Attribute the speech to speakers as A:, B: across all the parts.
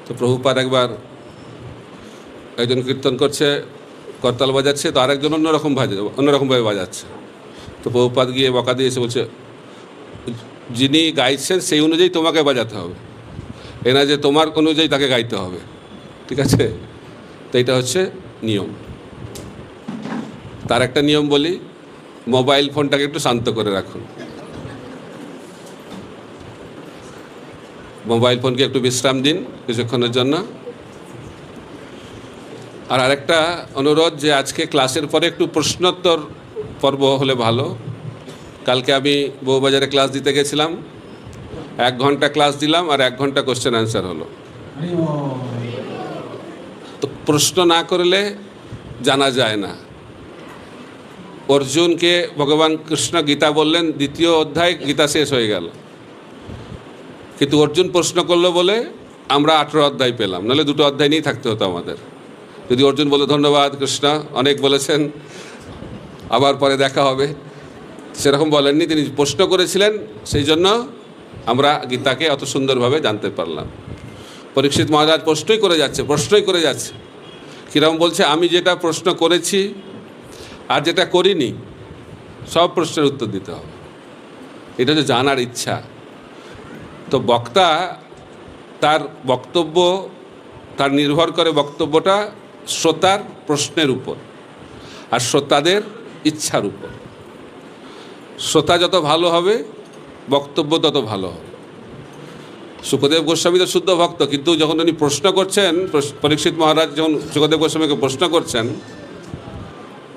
A: তো প্রভুপাদ একবার একজন কীর্তন করছে, করতাল বাজাচ্ছে, তো আরেকজন অন্যরকমভাবে বাজাচ্ছে। তো প্রভুপাদ গিয়ে বকা দিয়ে এসে বলছে, যিনি গাইছেন সেই অনুযায়ী তোমাকে বাজাতে হবে, এ না যে তোমার অনুযায়ী তাকে গাইতে হবে। ঠিক আছে? তো এটা হচ্ছে নিয়ম। তার একটা নিয়ম বলি, মোবাইল ফোনটাকে একটু শান্ত করে রাখুন, মোবাইল ফোনকে একটু বিশ্রাম দিন কিছুক্ষণের জন্য। আর আরেকটা অনুরোধ, যে আজকে ক্লাসের পরে একটু প্রশ্নোত্তর পর্ব হলে ভালো। কালকে আমি বউবাজারে ক্লাস দিতে গেছিলাম, 1 ঘন্টা ক্লাস দিলাম আর 1 ঘন্টা কোশ্চেন অ্যান্সার হলো। তো প্রশ্ন না করলে জানা যায় না। অর্জুনকে ভগবান কৃষ্ণ গীতা বললেন, 2য় অধ্যায় গীতা শেষ হয়ে গেল, কিন্তু অর্জুন প্রশ্ন করলো বলে আমরা 18 অধ্যায় পেলাম, নাহলে 2টো অধ্যায় নিয়েই থাকতে হতো আমাদের। যদি অর্জুন বলে ধন্যবাদ কৃষ্ণ, অনেক বলেছেন, আবার পরে দেখা হবে, সেরকম বলেননি, তিনি প্রশ্ন করেছিলেন, সেই জন্য আমরা গীতাকে অত সুন্দরভাবে জানতে পারলাম। পরীক্ষিত মহারাজ প্রশ্নই করে যাচ্ছে। কীরকম বলছে, আমি যেটা প্রশ্ন করেছি আর যেটা করিনি সব প্রশ্নের উত্তর দিতে হবে, এটা হচ্ছে জানার ইচ্ছা। তো বক্তা তার বক্তব্য, তার নির্ভর করে বক্তব্যটা শ্রোতার প্রশ্নের উপর আর শ্রোতাদের ইচ্ছার উপর। শ্রোতা যত ভালো হবে বক্তব্য তত ভালো হবে। সুখদেব গোস্বামী তো শুদ্ধ ভক্ত, কিন্তু যখন উনি প্রশ্ন করছেন, পরীক্ষিত মহারাজ যখন সুখদেব গোস্বামীকে প্রশ্ন করছেন,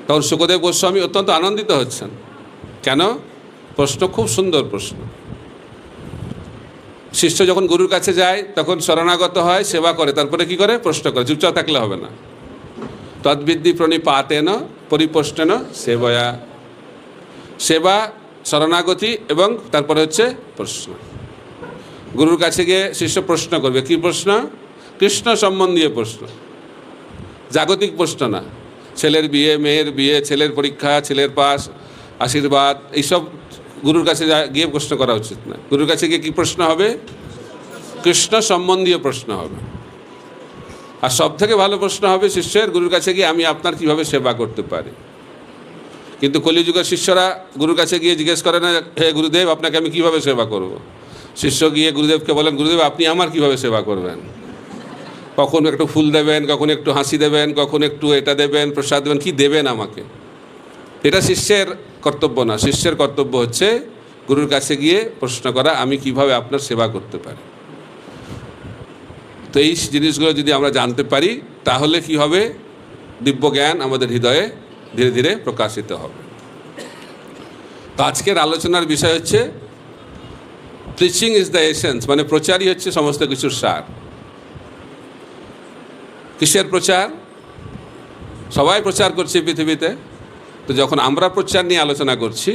A: তখন সুখদেব গোস্বামী অত্যন্ত আনন্দিত হচ্ছেন। কেন? প্রশ্ন খুব সুন্দর প্রশ্ন। শিষ্য যখন গুরুর কাছে যায় তখন শরণাগত হয়, সেবা করে, তারপরে কি করে? প্রশ্ন করে। চুপচাপ থাকলে হবে না। তদ্বিদ্ধি প্রণিপাতেন পরিপোষ্টেন সেবয়া। সেবা, শরণাগতি এবং তারপরে হচ্ছে প্রশ্ন। গুরুর কাছে গিয়ে শিষ্য প্রশ্ন করবে। কি প্রশ্ন? কৃষ্ণ সম্বন্ধীয় প্রশ্ন, জাগতিক প্রশ্ন না। ছেলের বিয়ে, মেয়ের বিয়ে, ছেলের পরীক্ষা, ছেলের পাস, আশীর্বাদ, এইসব গুরুর কাছে গিয়ে প্রশ্ন করা উচিত না। গুরুর কাছে গিয়ে কী প্রশ্ন হবে? কৃষ্ণ সম্বন্ধীয় প্রশ্ন হবে। আর সব থেকে ভালো প্রশ্ন হবে শিষ্যের গুরুর কাছে গিয়ে, আমি আপনার কিভাবে সেবা করতে পারি। কিন্তু কলিযুগের শিষ্যরা গুরুর কাছে গিয়ে জিজ্ঞেস করে না, হে গুরুদেব আপনাকে আমি কিভাবে সেবা করব। শিষ্য গিয়ে গুরুদেবকে বলেন, গুরুদেব আপনি আমার কিভাবে সেবা করবেন। কখন একটু ফুল দেবেন, কখন একটু হাসি দেবেন, কখন একটু এটা দেবেন, প্রসাদ দেবেন, কি দেবেন আমাকে। এটা শিষ্যের কর্তব্য না। শিষ্যের কর্তব্য হচ্ছে গুরুর কাছে গিয়ে প্রশ্ন করা, আমি কিভাবে আপনার সেবা করতে পারি। তো এই জিনিসগুলো যদি আমরা জানতে পারি তাহলে কি হবে? দিব্য জ্ঞান আমাদের হৃদয়ে ধীরে ধীরে প্রকাশিত হবে। তো আজকের আলোচনার বিষয় হচ্ছে প্রিচিং ইজ দ্য এসেন্স, মানে প্রচারই হচ্ছে সমস্ত কিছুর সার। কিসের প্রচার? সবাই প্রচার করছে পৃথিবীতে। তো যখন আমরা প্রচার নিয়ে আলোচনা করছি,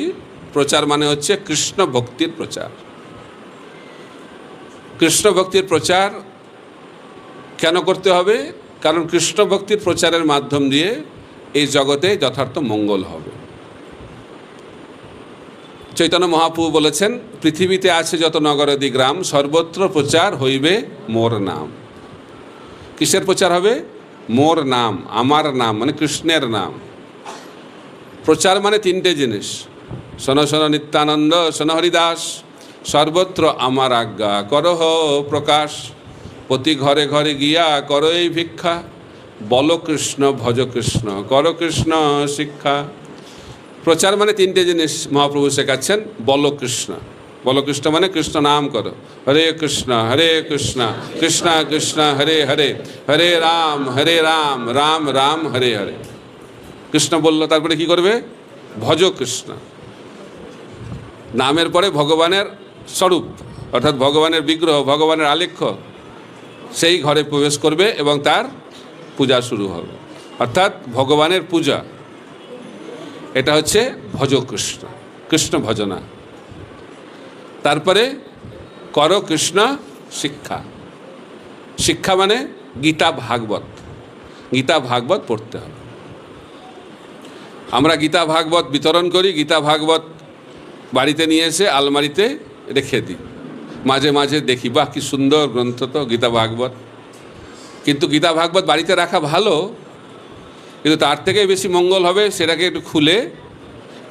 A: প্রচার মানে হচ্ছে কৃষ্ণ ভক্তির প্রচার। কৃষ্ণ ভক্তির প্রচার কেন করতে হবে? কারণ কৃষ্ণ ভক্তির প্রচারের মাধ্যম দিয়ে এই জগতে যথার্থ মঙ্গল হবে। চৈতন্য মহাপ্রভু বলেছেন, পৃথিবীতে আছে যত নগরাদি গ্রাম, সর্বত্র প্রচার হইবে মোর নাম। কিসের প্রচার হবে? মোর নাম, আমার নাম, মানে কৃষ্ণের নাম। প্রচার মানে 3টে জিনিস। শোনো শোনো নিত্যানন্দ, শোনো হরিদাস, সর্বত্র আমার আজ্ঞা করহ প্রকাশ, প্রতি ঘরে ঘরে গিয়া করো এই ভিক্ষা, বলো কৃষ্ণ ভজ কৃষ্ণ করো কৃষ্ণ শিক্ষা। প্রচার মানে 3টে জিনিস মহাপ্রভু শেখাচ্ছেন। বলো কৃষ্ণ, বলো কৃষ্ণ মানে কৃষ্ণ নাম করো। হরে কৃষ্ণ কৃষ্ণ কৃষ্ণ হরে হরে, হরে রাম রাম রাম হরে হরে। কৃষ্ণ বলল, তারপরে কি করবে? ভজ কৃষ্ণ। নামের পরে ভগবানের স্বরূপ, অর্থাৎ ভগবানের বিগ্রহ, ভগবানের আলেখ্য, সেই ঘরে প্রবেশ করবে এবং তার পূজা শুরু হবে, অর্থাৎ ভগবানের পূজা। এটা হচ্ছে ভজ কৃষ্ণ, কৃষ্ণ ভজনা। তারপরে করো কৃষ্ণ শিক্ষা। শিক্ষা মানে গীতা ভাগবত। গীতা ভাগবত পড়তে হবে। আমরা গীতা ভাগবত বিতরণ করি, গীতা ভাগবত বাড়িতে নিয়ে এসে আলমারিতে রেখে দিই। মাঝে মাঝে দেখি, বাহ কি সুন্দর গ্রন্থ তো গীতা ভাগবত। কিন্তু গীতা ভাগবত বাড়িতে রাখা ভালো, কিন্তু তার থেকে বেশি মঙ্গল হবে সেটাকে একটু খুলে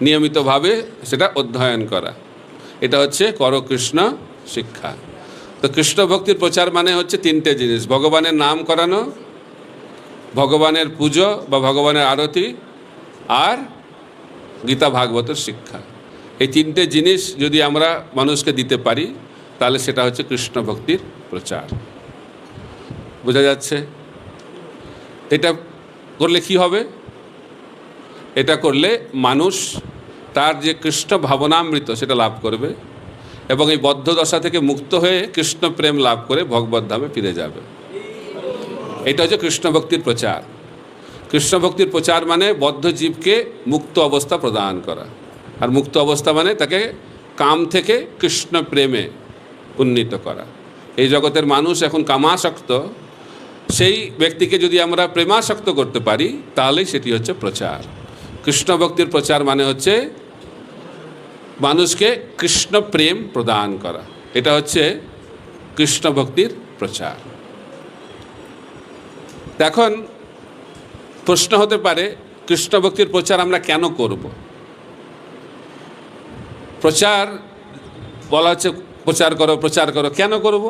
A: নিয়মিতভাবে সেটা অধ্যয়ন করা। এটা হচ্ছে কৃষ্ণ শিক্ষা। তো কৃষ্ণ ভক্তির প্রচার মানে হচ্ছে তিনটে জিনিস: ভগবানের নাম করানো, ভগবানের পুজো বা ভগবানের আরতি, আর গীতা ভাগবতের শিক্ষা। এই তিনটে জিনিস যদি আমরা মানুষকে দিতে পারি তাহলে সেটা হচ্ছে কৃষ্ণ ভক্তির প্রচার। বোঝা যাচ্ছে? এটা করলে কি হবে? এটা করলে মানুষ তার যে কৃষ্ণ ভাবনামৃত সেটা লাভ করবে এবং এই বদ্ধ দশা থেকে মুক্ত হয়ে কৃষ্ণ প্রেম লাভ করে ভগবত ধামে ফিরে যাবে। এটা হচ্ছে কৃষ্ণ ভক্তির প্রচার। কৃষ্ণ ভক্তির প্রচার মানে বদ্ধ জীবকে মুক্ত অবস্থা প্রদান করা, আর মুক্ত অবস্থা মানে তাকে কাম থেকে কৃষ্ণ প্রেমে উন্নীত করা। এই জগতের মানুষ এখন কামাসক্ত, সেই ব্যক্তিকে যদি আমরা প্রেমাসক্ত করতে পারি তাহলেই সেটি হচ্ছে প্রচার। কৃষ্ণ ভক্তির প্রচার মানে হচ্ছে মানুষকে কৃষ্ণ প্রেম প্রদান করা। এটা হচ্ছে কৃষ্ণ ভক্তির প্রচার। এখন প্রশ্ন হতে পারে, কৃষ্ণ ভক্তির প্রচার আমরা কেন করব? প্রচার বলা হচ্ছে প্রচার করো প্রচার করো, কেন করব?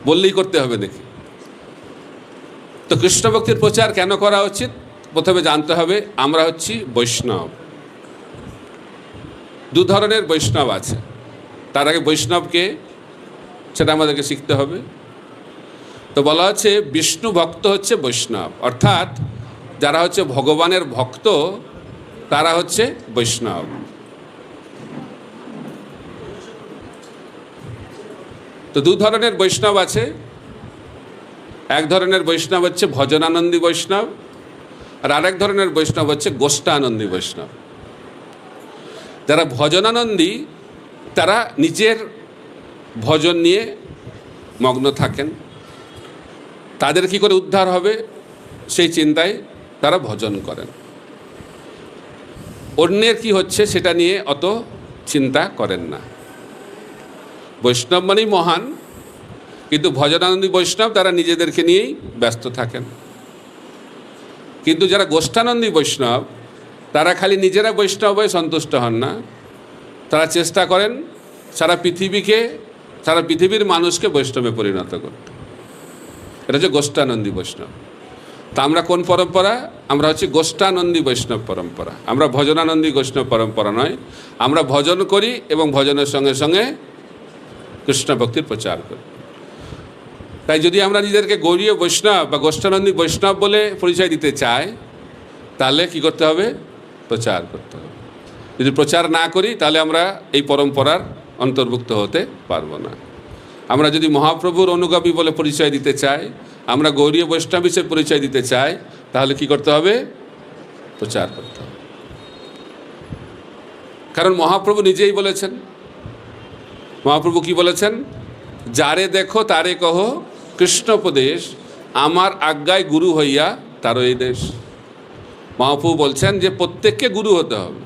A: বললেই করতে হবে নাকি? তো কৃষ্ণ ভক্তির প্রচার কেন করা উচিত? প্রথমে জানতে হবে আমরা হচ্ছি বৈষ্ণব। দু ধরনের বৈষ্ণব আছে। তার আগে বৈষ্ণবকে সেটা আমাদেরকে শিখতে হবে। তো বলা হচ্ছে বিষ্ণু ভক্ত হচ্ছে বৈষ্ণব, অর্থাৎ যারা হচ্ছে ভগবানের ভক্ত তারা হচ্ছে বৈষ্ণব। তো দু ধরনের বৈষ্ণব আছে। এক ধরনের বৈষ্ণব হচ্ছে ভজনানন্দী বৈষ্ণব, আর আরেক ধরনের বৈষ্ণব হচ্ছে গোষ্ঠানন্দী বৈষ্ণব। যারা ভজনানন্দী তারা নিজের ভজন নিয়ে মগ্ন থাকেন। তাদের কি করে উদ্ধার হবে সেই চিন্তায় তারা ভজন করেন। অন্যের কি হচ্ছে সেটা নিয়ে অত চিন্তা করেন না। বৈষ্ণব মানেই মহান, কিন্তু ভজনানন্দী বৈষ্ণব তারা নিজেদেরকে নিয়েই ব্যস্ত থাকেন। কিন্তু যারা গোষ্ঠানন্দী বৈষ্ণব তারা খালি নিজেরা বৈষ্ণব হয়ে সন্তুষ্ট হন না, তারা চেষ্টা করেন সারা পৃথিবীর মানুষকে বৈষ্ণবে পরিণত করতে। এটা হচ্ছে গোষ্ঠানন্দী বৈষ্ণব। তা আমরা কোন পরম্পরা? আমরা হচ্ছে গোষ্ঠানন্দী বৈষ্ণব পরম্পরা। আমরা ভজনানন্দী বৈষ্ণব পরম্পরা নয়। আমরা ভজন করি এবং ভজনের সঙ্গে সঙ্গে কৃষ্ণ ভক্তির প্রচার করি। তাই যদি আমরা নিজেদেরকে গৌড়ীয় বৈষ্ণব বা গোষ্ঠানন্দী বৈষ্ণব বলে পরিচয় দিতে চাই তাহলে কি করতে হবে? প্রচার করতে হবে। যদি প্রচার না করি তাহলে আমরা এই পরম্পরার অন্তর্ভুক্ত হতে পারবো না। আমরা যদি মহাপ্রভুর অনুগামী বলে পরিচয় দিতে চাই, আমরা গৌড়ীয় বৈষ্ণব হিসেবে পরিচয় দিতে চাই, তাহলে কি করতে হবে? প্রচার করতে হবে। কারণ মহাপ্রভু নিজেই বলেছেন। মহাপ্রভু কি বলেছেন? যারে দেখো তারে কহ কৃষ্ণোপদেশ, আমার আজ্ঞায় গুরু হইয়া তারও এই দেশ। মহাপ্রভু বলছেন যে প্রত্যেককে গুরু হতে হবে।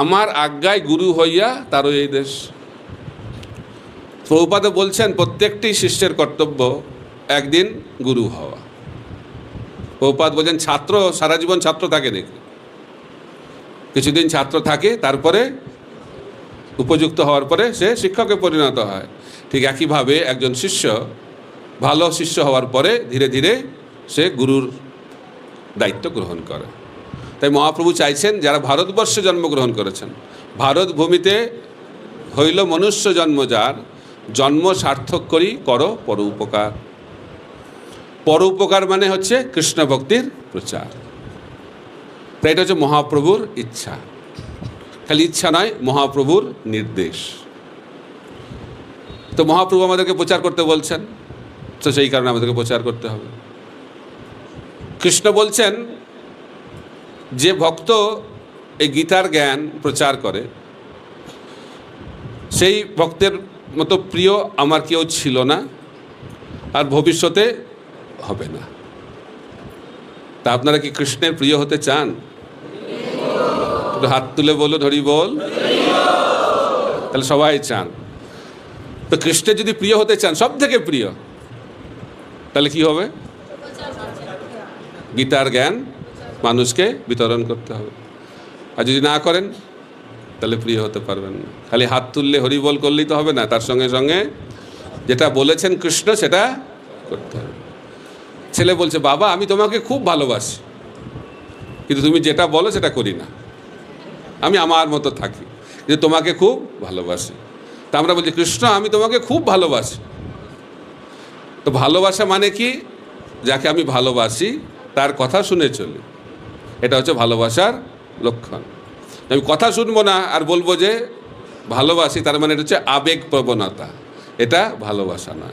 A: আমার আজ্ঞায় গুরু হইয়া তারও এই দেশ। প্রভুপাদ বলছেন প্রত্যেকটি শিষ্যের কর্তব্য একদিন গুরু হওয়া। প্রভুপাদ বলছেন ছাত্র সারা জীবন ছাত্র থাকে নাকি? কিছুদিন ছাত্র থাকে, তারপরে উপযুক্ত হওয়ার পরে সে শিক্ষকে পরিণত হয়। ঠিক একইভাবে একজন শিষ্য ভালো শিষ্য হওয়ার পরে ধীরে ধীরে সে গুরুর দায়িত্ব গ্রহণ করে। তাই মহাপ্রভু চাইছেন যারা ভারতবর্ষে জন্মগ্রহণ করেছেন, ভারত ভূমিতে হইল মনুষ্য জন্ম যার, জন্ম সার্থক করি করো পর উপকার। পর উপকার মানে হচ্ছে কৃষ্ণ ভক্তির প্রচার। তাই এটা হচ্ছে মহাপ্রভুর ইচ্ছা। খালি ইচ্ছা নয়, মহাপ্রভুর নির্দেশ। তো মহাপ্রভু আমাদেরকে প্রচার করতে বলছেন, তো সেই কারণে আমাদেরকে প্রচার করতে হবে। কৃষ্ণ বলছেন যে ভক্ত এই গীতার জ্ঞান প্রচার করে সেই ভক্তের মতো প্রিয় আমার কেউ ছিল না, আর ভবিষ্যতে হবে না। তা আপনারা কি কৃষ্ণের প্রিয় হতে চান? একটু হাত তুলে বলুন হরি বল। তাহলে সবাই চান। তো কৃষ্ণের যদি প্রিয় হতে চান, সব থেকে প্রিয়, তাহলে কি হবে? গীতার জ্ঞান মানুষকে বিতরণ করতে হবে। আর যদি না করেন তাহলে প্রিয় হতে পারবেন না। খালি হাত তুললে হরিবল করলেই তো হবে না, তার সঙ্গে সঙ্গে যেটা বলেছেন কৃষ্ণ সেটা করতে হবে। ছেলে বলছে, বাবা আমি তোমাকে খুব ভালোবাসি, কিন্তু তুমি যেটা বলো সেটা করি না, আমি আমার মতো থাকি, কিন্তু তোমাকে খুব ভালোবাসি। তা আমরা বলছি, কৃষ্ণ আমি তোমাকে খুব ভালোবাসি। তো ভালোবাসা মানে কি? যাকে আমি ভালোবাসি তার কথা শুনে চলি, এটা হচ্ছে ভালোবাসার লক্ষণ। আমি কথা শুনবো না আর বলবো যে ভালোবাসি, তার মানে এটা হচ্ছে আবেগ প্রবণতা, এটা ভালোবাসা না।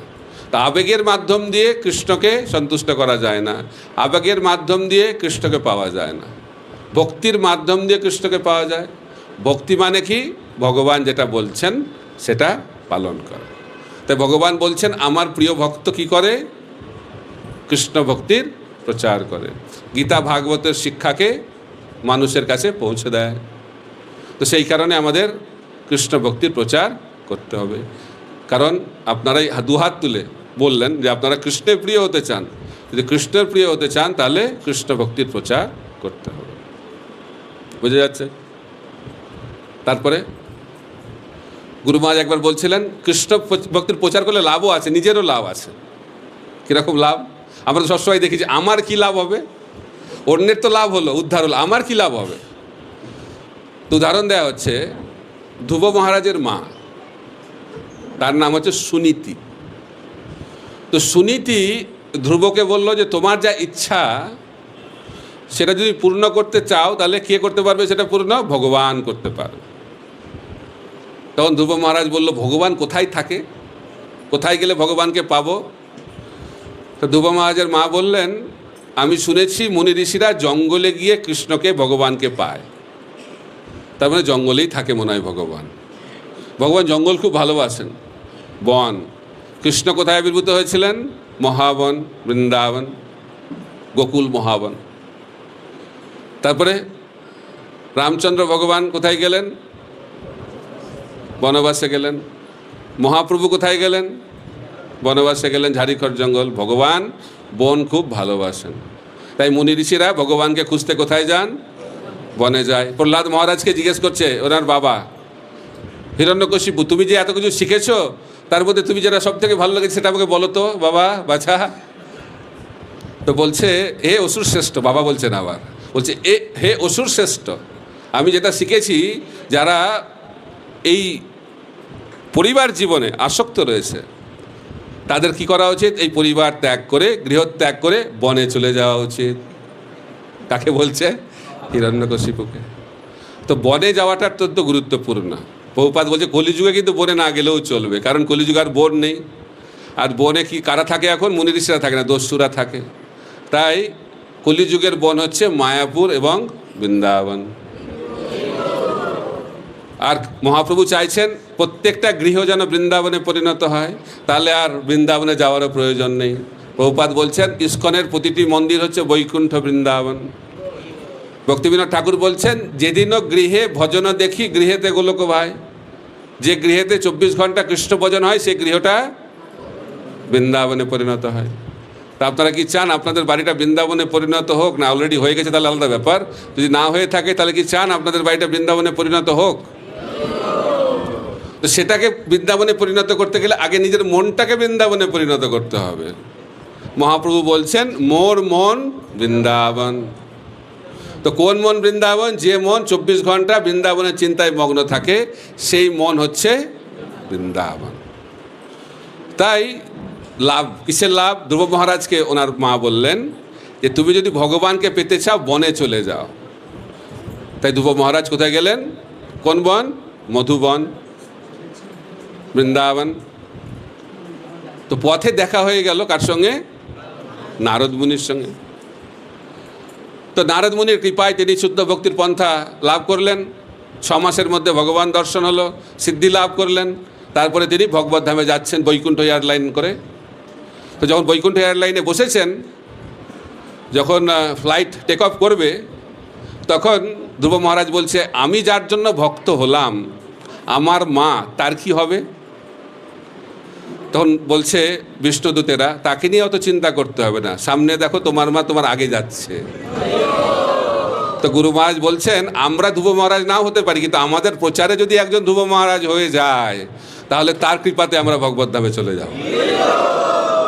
A: তা আবেগের মাধ্যম দিয়ে কৃষ্ণকে সন্তুষ্ট করা যায় না, আবেগের মাধ্যম দিয়ে কৃষ্ণকে পাওয়া যায় না। ভক্তির মাধ্যম দিয়ে কৃষ্ণকে পাওয়া যায়। ভক্তি মানে কি? ভগবান যেটা বলছেন সেটা পালন করে। তাই ভগবান বলছেন আমার প্রিয় ভক্ত কি করে? কৃষ্ণ ভক্তির প্রচার করে, গীতা ভাগবতের শিক্ষাকে মানুষের কাছে পৌঁছে দেয়। তো সেই কারণে আমাদের কৃষ্ণ ভক্তির প্রচার করতে হবে। কারণ আপনারাই দুহাত তুলে বললেন যে আপনারা কৃষ্ণের প্রিয় হতে চান। যদি কৃষ্ণের প্রিয় হতে চান তাহলে কৃষ্ণ ভক্তির প্রচার করতে হবে। বুঝে যাচ্ছে? তারপরে গুরু মহারাজ একবার বলছিলেন কৃষ্ণ ভক্তির প্রচার করলে লাভও আছে, নিজেরও লাভ আছে। কীরকম লাভ? আমরা তো সবসময় দেখি যে আমার কী লাভ হবে, অন্যের তো লাভ হলো, উদ্ধার হলো, আমার কী লাভ হবে। তো উদাহরণ দেওয়া হচ্ছে, ধ্রুব মহারাজের মা, তার নাম হচ্ছে সুনীতি। তো সুনীতি ধ্রুবকে বলল যে তোমার যা ইচ্ছা সেটা যদি পূর্ণ করতে চাও তাহলে কে করতে পারবে সেটা পূর্ণ? ভগবান করতে পারবে। তখন ধ্রুব মহারাজ বলল, ভগবান কোথায় থাকে, কোথায় গেলে ভগবানকে পাবো? তো ধ্রুব মহারাজের মা বললেন, আমি শুনেছি মুনি ঋষিরা জঙ্গলে গিয়ে কৃষ্ণকে ভগবানকে পায়। তার মানে জঙ্গলেই থাকে মনে হয় ভগবান। ভগবান জঙ্গল খুব ভালোবাসেন, বন। কৃষ্ণ কোথায় আবির্ভূত হয়েছিলেন? মহাবন, বৃন্দাবন, গোকুল মহাবন। তারপরে রামচন্দ্র ভগবান কোথায় গেলেন? বনবাসে গেলেন। মহাপ্রভু কোথায় গেলেন? বনবাসে গেলেন, ঝাড়িখড় জঙ্গল। ভগবান বন খুব ভালোবাসেন, তাই মুনি ঋষিরা ভগবানকে খুঁজতে কোথায় যান? বনে যায়। প্রহ্লাদ মহারাজকে জিজ্ঞেস করছে ওনার বাবা হিরণ্যকশিপু, তুমি যে এত কিছু শিখেছো তার মধ্যে তুমি যেটা সব থেকে ভালো লেগেছে সেটা আমাকে বলো তো বাবা বাছা। তো বলছে, হে অসুর শ্রেষ্ঠ, বাবা বলছেন, আবার বলছে হে অসুর শ্রেষ্ঠ, আমি যেটা শিখেছি যারা এই পরিবার জীবনে আসক্ত রয়েছে তাদের কি করা উচিত? এই পরিবার ত্যাগ করে, গৃহত্যাগ করে বনে চলে যাওয়া উচিত। কাকে বলছে? হিরণ্যকশিপুকে। তো বনে যাওয়াটা অত্যন্ত গুরুত্বপূর্ণ। প্রভুপাদ বলছে কলিযুগে কিন্তু বনে না গেলেও চলবে, কারণ কলিযুগে আর বন নেই। আর বনে কি কারা থাকে এখন? মুনি ঋষিরা থাকে না, দস্যুরা থাকে। তাই কলিযুগের বন হচ্ছে মায়াপুর এবং বৃন্দাবন। আর মহাপ্রভু চাইছেন প্রত্যেকটা গৃহ যেন বৃন্দাবনে পরিণত হয়, তাহলে আর বৃন্দাবনে যাওয়ারও প্রয়োজন নেই। প্রভুপাদ বলছেন ইস্কনের প্রতিটি মন্দির হচ্ছে বৈকুণ্ঠ বৃন্দাবন। ভক্তিবিনোদ ঠাকুর বলছেন, যেদিনও গৃহে ভজন দেখি গৃহেতে গোলক ভাই। যে গৃহেতে 24 ঘন্টা কৃষ্ণ ভজন হয় সেই গৃহটা বৃন্দাবনে পরিণত হয়। তা আপনারা কি চান আপনাদের বাড়িটা বৃন্দাবনে পরিণত হোক? না অলরেডি হয়ে গেছে তাহলে আলাদা ব্যাপার। যদি না হয়ে থাকে তাহলে কি চান আপনাদের বাড়িটা বৃন্দাবনে পরিণত হোক? তো সেটাকে বৃন্দাবনে পরিণত করতে গেলে আগে নিজের মনটাকে বৃন্দাবনে পরিণত করতে হবে। মহাপ্রভু বলছেন মোর মন বৃন্দাবন। তো কোন মন বৃন্দাবন? যে মন 24 ঘন্টা বৃন্দাবনের চিন্তায় মগ্ন থাকে, সেই মন হচ্ছে বৃন্দাবন। তাই লাভ কিসের লাভ? ধ্রুব মহারাজকে ওনার মা বললেন যে তুমি যদি ভগবানকে পেতে চাও বনে চলে যাও। তাই ধ্রুব মহারাজ কোথায় গেলেন? কোন বন? মধুবন, বৃন্দাবন। তো পথে দেখা হয়ে গেল কার সঙ্গে? নারদ মুনির সঙ্গে। তো নারদ মুনির কৃপায় তিনি শুদ্ধ ভক্তির পন্থা লাভ করলেন। 6 মাসের মধ্যে ভগবান দর্শন হলো, সিদ্ধি লাভ করলেন। তারপরে তিনি ভগবত ধামে যাচ্ছেন বৈকুণ্ঠ এয়ারলাইন করে। তো যখন বৈকুণ্ঠ এয়ারলাইনে বসেছেন, যখন ফ্লাইট টেক অফ করবে, তখন ধ্রুব মহারাজ বলছে আমি যার জন্য ভক্ত হলাম আমার মা, তার কি হবে? তখন বলছে বিষ্ণুদূতেরা, তাকে নিয়ে অত চিন্তা করতে হবে না, সামনে দেখো তোমার মা তোমার আগে যাচ্ছে। তো গুরু মহারাজ বলছেন, আমরা ধ্রুব মহারাজ নাও হতে পারি, কিন্তু আমাদের প্রচারে যদি একজন ধ্রুব মহারাজ হয়ে যায় তাহলে তার কৃপাতে আমরা ভগবত ধামে চলে যাব।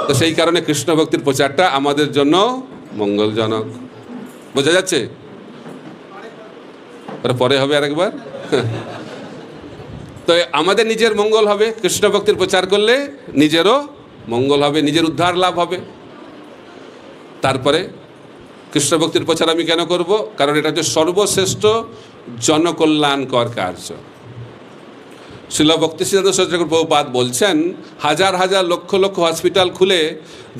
A: তো সেই কারণে কৃষ্ণ ভক্তির প্রচারটা আমাদের জন্য মঙ্গলজনক। বোঝা যাচ্ছে? পরে হবে আরেকবার। তো আমাদের নিজের মঙ্গল হবে, কৃষ্ণ ভক্তির প্রচার করলে নিজেরও মঙ্গল হবে, নিজের উদ্ধার লাভ হবে। তারপরে কৃষ্ণ ভক্তির প্রচার আমি কেন করব? কারণ এটা হচ্ছে সর্বশ্রেষ্ঠ জনকল্যাণকর কার্য। শিল ভক্তিসিদ্ধান্ত সরস্বতী ঠাকুর প্রভুপাদ বলছেন, হাজার হাজার লক্ষ লক্ষ হসপিটাল খুলে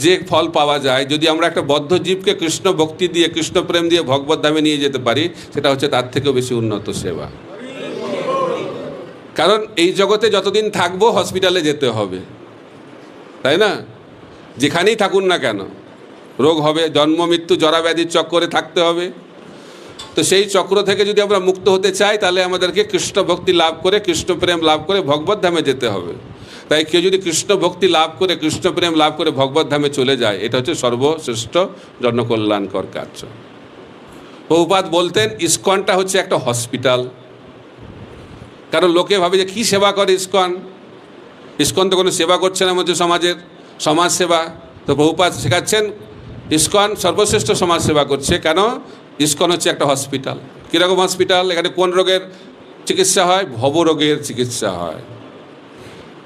A: যে ফল পাওয়া যায়, যদি আমরা একটা বদ্ধ জীবকে কৃষ্ণ ভক্তি দিয়ে, কৃষ্ণ প্রেম দিয়ে ভগবত ধামে নিয়ে যেতে পারি, সেটা হচ্ছে তার থেকেও বেশি উন্নত সেবা। কারণ এই জগতে যতদিন থাকবো হসপিটালে যেতে হবে, তাই না? যেখানেই থাকুন না কেন রোগ হবে, জন্ম মৃত্যু জরা ব্যাধির চক্করে থাকতে হবে। তো সেই চক্র থেকে যদি আমরা মুক্ত হতে চাই, তাহলে আমাদেরকে কৃষ্ণ ভক্তি লাভ করে, কৃষ্ণ প্রেম লাভ করে ভগবত ধামে যেতে হবে। তাই কেউ যদি কৃষ্ণ ভক্তি লাভ করে, কৃষ্ণ প্রেম লাভ করে ভগবত ধামে চলে যায়, এটা হচ্ছে সর্বশ্রেষ্ঠ জনকল্যাণকর কার্য। প্রভুপাদ বলতেন, ইসকনটা হচ্ছে একটা হসপিটাল। কারণ লোকে ভাবে যে কী সেবা করে ইসকন, ইসকন তো কোনো সেবা করছে না আমাদের সমাজের, সমাজ সেবা। তো প্রভুপাদ শেখাচ্ছেন ইসকন সর্বশ্রেষ্ঠ সমাজ সেবা করছে। কেন? ইসকন হচ্ছে একটা হসপিটাল। কীরকম হসপিটাল? এখানে কোন রোগের চিকিৎসা হয়? ভবরোগের চিকিৎসা হয়।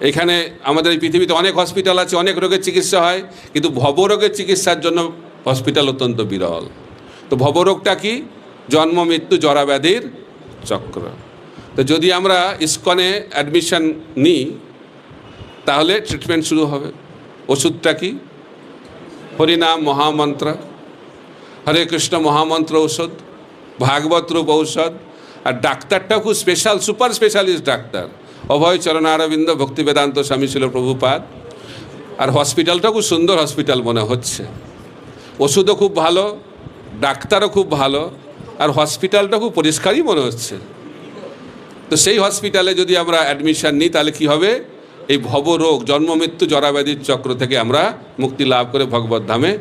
A: এখানে আমাদের এই পৃথিবীতে অনেক হসপিটাল আছে, অনেক রোগের চিকিৎসা হয়, কিন্তু ভবরোগের চিকিৎসার জন্য হসপিটাল অত্যন্ত বিরল। তো ভবরোগটা কি? জন্ম মৃত্যু জরা ব্যাধির চক্র। তো যদি আমরা ইসকনে অ্যাডমিশন নিই তাহলে ট্রিটমেন্ট শুরু হবে। ওষুধটা কি? হরিনাম মহামন্ত্র, হরে কৃষ্ণ মহামন্ত্র ঔষধ, ভাগবত রূপ ঔষধ। আর ডাক্তারটাও খুব স্পেশাল, সুপার স্পেশালিস্ট ডাক্তার, অভয় চরণারবিন্দ ভক্তি বেদান্ত স্বামী ছিল প্রভুপাদ। আর হসপিটালটাও খুব সুন্দর হসপিটাল মনে হচ্ছে, ওষুধও খুব ভালো, ডাক্তারও খুব ভালো, আর হসপিটালটা খুব পরিষ্কারই মনে হচ্ছে। তো সেই হসপিটালে যদি আমরা অ্যাডমিশন নিই তাহলে কি হবে? এই ভবরোগ জন্ম মৃত্যু জরাব্যাধির চক্র থেকে আমরা মুক্তি লাভ করে ভগবত ধামে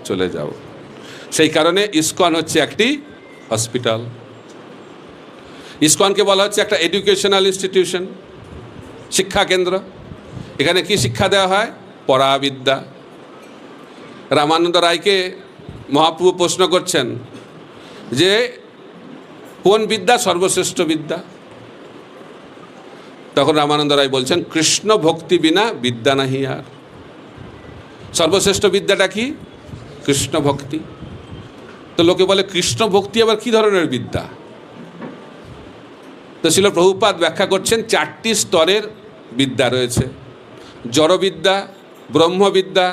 A: চলে যাব। সেই কারণে ইসকন হচ্ছে একটি হসপিটাল। ইসকনকে বলা হচ্ছে একটা এডুকেশনাল ইনস্টিটিউশন, শিক্ষা কেন্দ্র। এখানে কি শিক্ষা দেওয়া হয়? পরাবিদ্যা। রামানন্দ রায়কে মহাপ্রভু প্রশ্ন করছেন যে কোন বিদ্যা সর্বশ্রেষ্ঠ বিদ্যা? তখন রামানন্দ রায় বলছেন, কৃষ্ণ ভক্তি বিনা বিদ্যা নাহি আর। সর্বশ্রেষ্ঠ বিদ্যাটা কি? কৃষ্ণ ভক্তি। তো লোকে বলে কৃষ্ণ ভক্তি আবার কি ধরনের বিদ্যা? তো শিল প্রভুপাদ ব্যাখ্যা করছেন, 4টি স্তরের বিদ্যা রয়েছে: জড়বিদ্যা, ব্রহ্মবিদ্যা,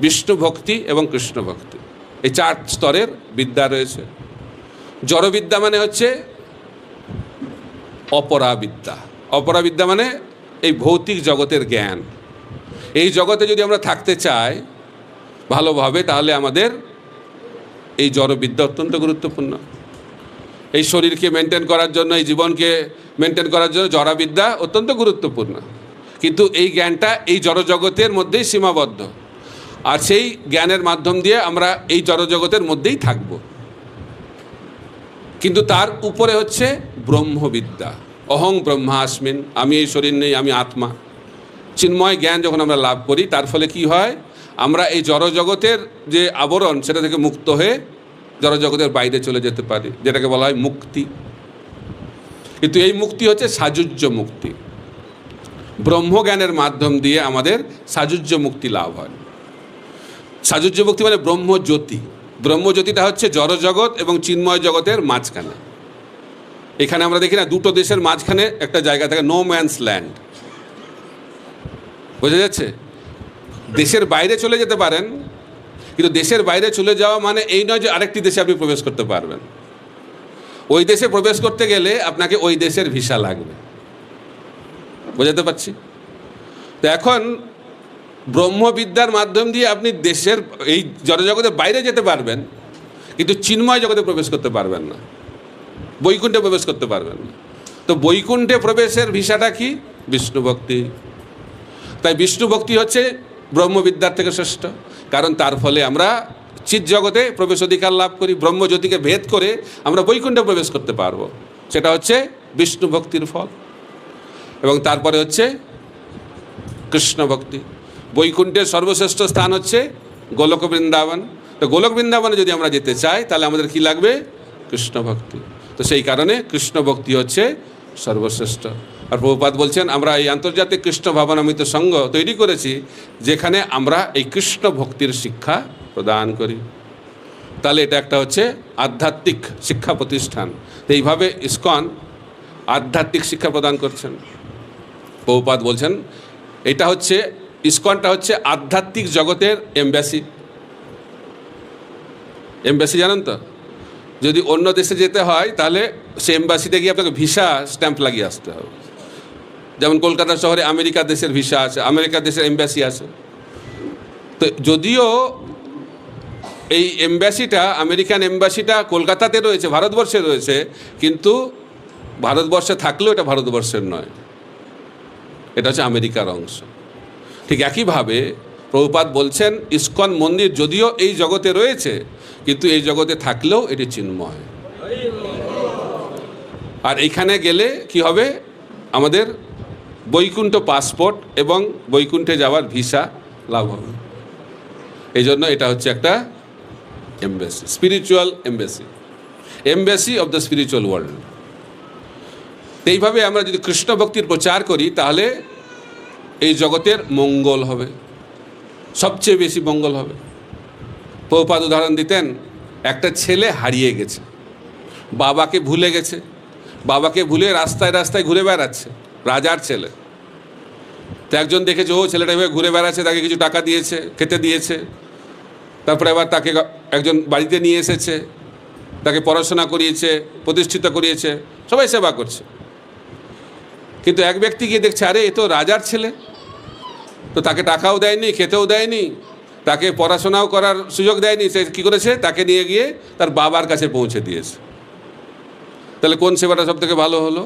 A: বিষ্ণু ভক্তি এবং কৃষ্ণ ভক্তি। এই 4 স্তরের বিদ্যা রয়েছে। জড়বিদ্যা মানে হচ্ছে অপরাবিদ্যা। অপরাবিদ্যা মানে এই ভৌতিক জগতের জ্ঞান। এই জগতে যদি আমরা থাকতে চাই ভালোভাবে, তাহলে আমাদের এই জড়বিদ্যা অত্যন্ত গুরুত্বপূর্ণ। এই শরীরকে মেনটেন করার জন্য, এই জীবনকে মেনটেন করার জন্য জড়বিদ্যা অত্যন্ত গুরুত্বপূর্ণ। কিন্তু এই জ্ঞানটা এই জড়জগতের মধ্যেই সীমাবদ্ধ, আর সেই জ্ঞানের মাধ্যম দিয়ে আমরা এই জড়জগতের মধ্যেই থাকব। কিন্তু তার উপরে হচ্ছে ব্রহ্মবিদ্যা। অহং ব্রহ্মাস্মিন, আমি এই শরীর নেই, আমি আত্মা। চিন্ময় জ্ঞান যখন আমরা লাভ করি, তার ফলে কি হয়? আমরা এই জড়জগতের যে আবরণ, সেটা থেকে মুক্ত হয়ে জড়জগতের বাইরে চলে যেতে পারি, যেটাকে বলা হয় মুক্তি। কিন্তু এই মুক্তি হচ্ছে সাযুজ্য মুক্তি। ব্রহ্মজ্ঞানের মাধ্যম দিয়ে আমাদের সাযুজ্য মুক্তি লাভ হয়। সাযুজ্য মুক্তি মানে ব্রহ্মজ্যোতি। ব্রহ্মজ্যোতিটা হচ্ছে জড়জগৎ এবং চিন্ময় জগতের মাঝখানে। এখানে আমরা দেখি না, দুটো দেশের মাঝখানে একটা জায়গা থাকে, নো ম্যানস ল্যান্ড। বোঝা যাচ্ছে? দেশের বাইরে চলে যেতে পারেন, কিন্তু দেশের বাইরে চলে যাওয়া মানে এই নয় যে আরেকটি দেশে আপনি প্রবেশ করতে পারবেন। ওই দেশে প্রবেশ করতে গেলে আপনাকে ওই দেশের ভিসা লাগবে। বোঝাতে পারছি? তো এখন ব্রহ্মবিদ্যার মাধ্যম দিয়ে আপনি দেশের এই জড়জগতের বাইরে যেতে পারবেন, কিন্তু চিন্ময় জগতে প্রবেশ করতে পারবেন না, বৈকুণ্ঠে প্রবেশ করতে পারবেন না। তো বৈকুণ্ঠে প্রবেশের ভিসাটা কি? বিষ্ণু ভক্তি। তাই বিষ্ণু ভক্তি হচ্ছে ব্রহ্মবিদ্যার থেকে শ্রেষ্ঠ, কারণ তার ফলে আমরা চিৎ জগতে প্রবেশ অধিকার লাভ করি, ব্রহ্মজ্যোতিকে ভেদ করে আমরা বৈকুণ্ঠে প্রবেশ করতে পারবো। সেটা হচ্ছে বিষ্ণু ভক্তির ফল। এবং তারপরে হচ্ছে কৃষ্ণ ভক্তি। বৈকুণ্ঠের সর্বশ্রেষ্ঠ স্থান হচ্ছে গোলক বৃন্দাবন। তো গোলক বৃন্দাবনে যদি আমরা যেতে চাই তাহলে আমাদের কি লাগবে? কৃষ্ণ ভক্তি। তো সেই কারণে কৃষ্ণ ভক্তি হচ্ছে সর্বশ্রেষ্ঠ। আর প্রভুপাদ বলছেন আমরা এই আন্তর্জাতিক কৃষ্ণ ভাবনামৃত সংঘ তৈরি করেছি যেখানে আমরা এই কৃষ্ণ ভক্তির শিক্ষা প্রদান করি। তাহলে এটা একটা হচ্ছে আধ্যাত্মিক শিক্ষা প্রতিষ্ঠান। তো এইভাবে ইসকন আধ্যাত্মিক শিক্ষা প্রদান করছেন। প্রভুপাদ বলছেন এটা হচ্ছে ইসকনটা হচ্ছে আধ্যাত্মিক জগতের এমব্যাসি। এমব্যাসি জানেন তো? যদি অন্য দেশে যেতে হয় তাহলে সে এমব্যাসিতে গিয়ে আপনাকে ভিসা স্ট্যাম্প লাগিয়ে আসতে হবে। যেমন কলকাতা শহরে আমেরিকা দেশের ভিসা আছে, আমেরিকা দেশের এমব্যাসি আছে। তো যদিও এই এমব্যাসিটা, আমেরিকান এমব্যাসিটা কলকাতাতে রয়েছে, ভারতবর্ষে রয়েছে, কিন্তু ভারতবর্ষে থাকলেও এটা ভারতবর্ষের নয়, এটা হচ্ছে আমেরিকার অংশ। ঠিক একইভাবে প্রভুপাদ বলছেন ইসকন মন্দির যদিও এই জগতে রয়েছে, কিন্তু এই জগতে থাকলেও এটি চিন্ময়। আর এইখানে গেলে কি হবে? আমাদের বৈকুণ্ঠ পাসপোর্ট এবং বৈকুণ্ঠে যাওয়ার ভিসা লাভ হবে। এই জন্য এটা হচ্ছে একটা embassy, spiritual embassy, embassy of the spiritual world. এইভাবে আমরা যদি কৃষ্ণ ভক্তির প্রচার করি তাহলে এই জগতের মঙ্গল হবে, সবচেয়ে বেশি মঙ্গল হবে। প্রভুপাদ উদাহরণ দিতেন, একটা ছেলে হারিয়ে গেছে, বাবাকে ভুলে গেছে, বাবাকে ভুলে রাস্তায় রাস্তায় ঘুরে বেড়াচ্ছে, রাজার ছেলে। তো একজন দেখেছে ও ছেলেটা এভাবে ঘুরে বেড়াচ্ছে, তাকে কিছু টাকা দিয়েছে, খেতে দিয়েছে, তারপরে আবার তাকে একজন বাড়িতে নিয়ে এসেছে, তাকে পড়াশোনা করিয়েছে, প্রতিষ্ঠিত করিয়েছে, সবাই সেবা করছে। কিন্তু এক ব্যক্তি গিয়ে দেখছে আরে এ তো রাজার ছেলে, তো তাকে টাকাও দেয়নি, খেতেও দেয়নি, তাকে পড়াশোনাও করার সুযোগ দেয়নি। সে কী করেছে? তাকে নিয়ে গিয়ে তার বাবার কাছে পৌঁছে দিয়েছে। তাহলে কোন সেবাটা সব থেকে ভালো হলো?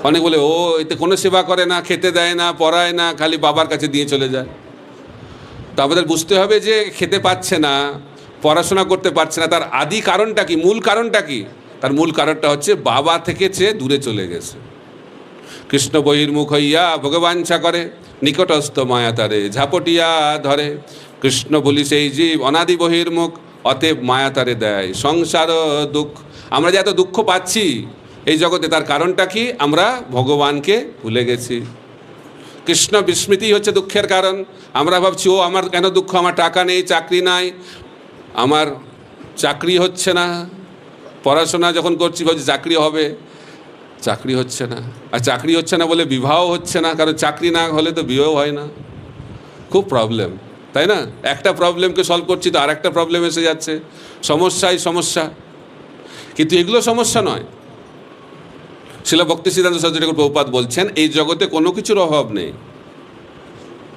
A: অনেক বলে ও এতে কোনো সেবা করে না, খেতে দেয় না, পড়ায় না, খালি বাবার কাছে দিয়ে চলে যায়। তো আমাদের বুঝতে হবে যে খেতে পাচ্ছে না, পড়াশোনা করতে পারছে না, তার আদি কারণটা কি, মূল কারণটা কি? তার মূল কারণটা হচ্ছে বাবা থেকে চেয়ে দূরে চলে গেছে। কৃষ্ণ বহির্মুখ হইয়া ভগবাঞ্ছা করে, নিকটস্থ মায়া তারে ঝাপটিয়া ধরে। কৃষ্ণ বলি সেই জীব অনাদি বহির্মুখ, অতএব মায়া তারে দেয় সংসার দুঃখ। আমরা যে এত দুঃখ পাচ্ছি এই জগতে, তার কারণটা কি? আমরা ভগবানকে ভুলে গেছি। কৃষ্ণ বিস্মৃতি হচ্ছে দুঃখের কারণ। আমরা ভাবছি ও আমার কেন দুঃখ, আমার টাকা নেই, চাকরি নাই, আমার চাকরি হচ্ছে না, পড়াশোনা যখন করছি ভাবছি চাকরি হবে, চাকরি হচ্ছে না। আর চাকরি হচ্ছে না বলে বিবাহ হচ্ছে না, কারণ চাকরি না হলে তো বিবাহ হয় না। খুব প্রবলেম, তাই না? একটা প্রবলেমকে সলভ করছি তো আর একটা প্রবলেম এসে যাচ্ছে, সমস্যাই সমস্যা। কিন্তু এগুলো সমস্যা নয়। শিলা ভক্তি সিদ্ধান্ত সরস্বতী ঠাকুর প্রভুপাদ বলছেন এই জগতে কোনো কিছুর অভাব নেই,